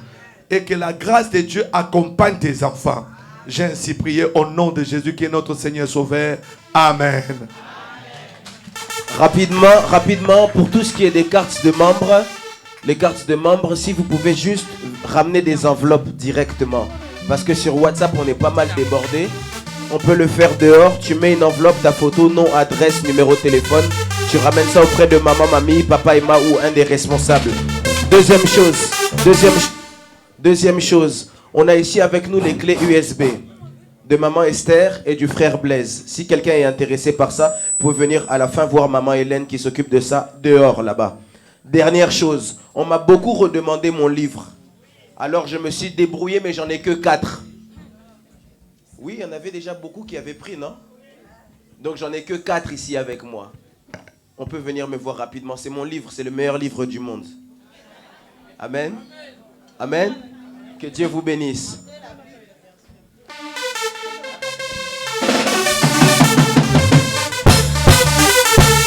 Et que la grâce de Dieu accompagne tes enfants. J'ai ainsi prié au nom de Jésus qui est notre Seigneur Sauveur. Amen. Rapidement, pour tout ce qui est des cartes de membres, les cartes de membres, si vous pouvez juste ramener des enveloppes directement. Parce que sur WhatsApp, on est pas mal débordé. On peut le faire dehors. Tu mets une enveloppe, ta photo, nom, adresse, numéro de téléphone. Tu ramènes ça auprès de maman, mamie, papa, Emma ou un des responsables. Deuxième chose, on a ici avec nous les clés USB de maman Esther et du frère Blaise. Si quelqu'un est intéressé par ça, vous pouvez venir à la fin voir maman Hélène qui s'occupe de ça dehors là-bas. Dernière chose, on m'a beaucoup redemandé mon livre. Alors je me suis débrouillé, mais j'en ai que 4. Oui, il y en avait déjà beaucoup qui avaient pris, non? Donc j'en ai que 4 ici avec moi. On peut venir me voir rapidement. C'est mon livre, c'est le meilleur livre du monde. Amen. Amen. Que Dieu vous bénisse.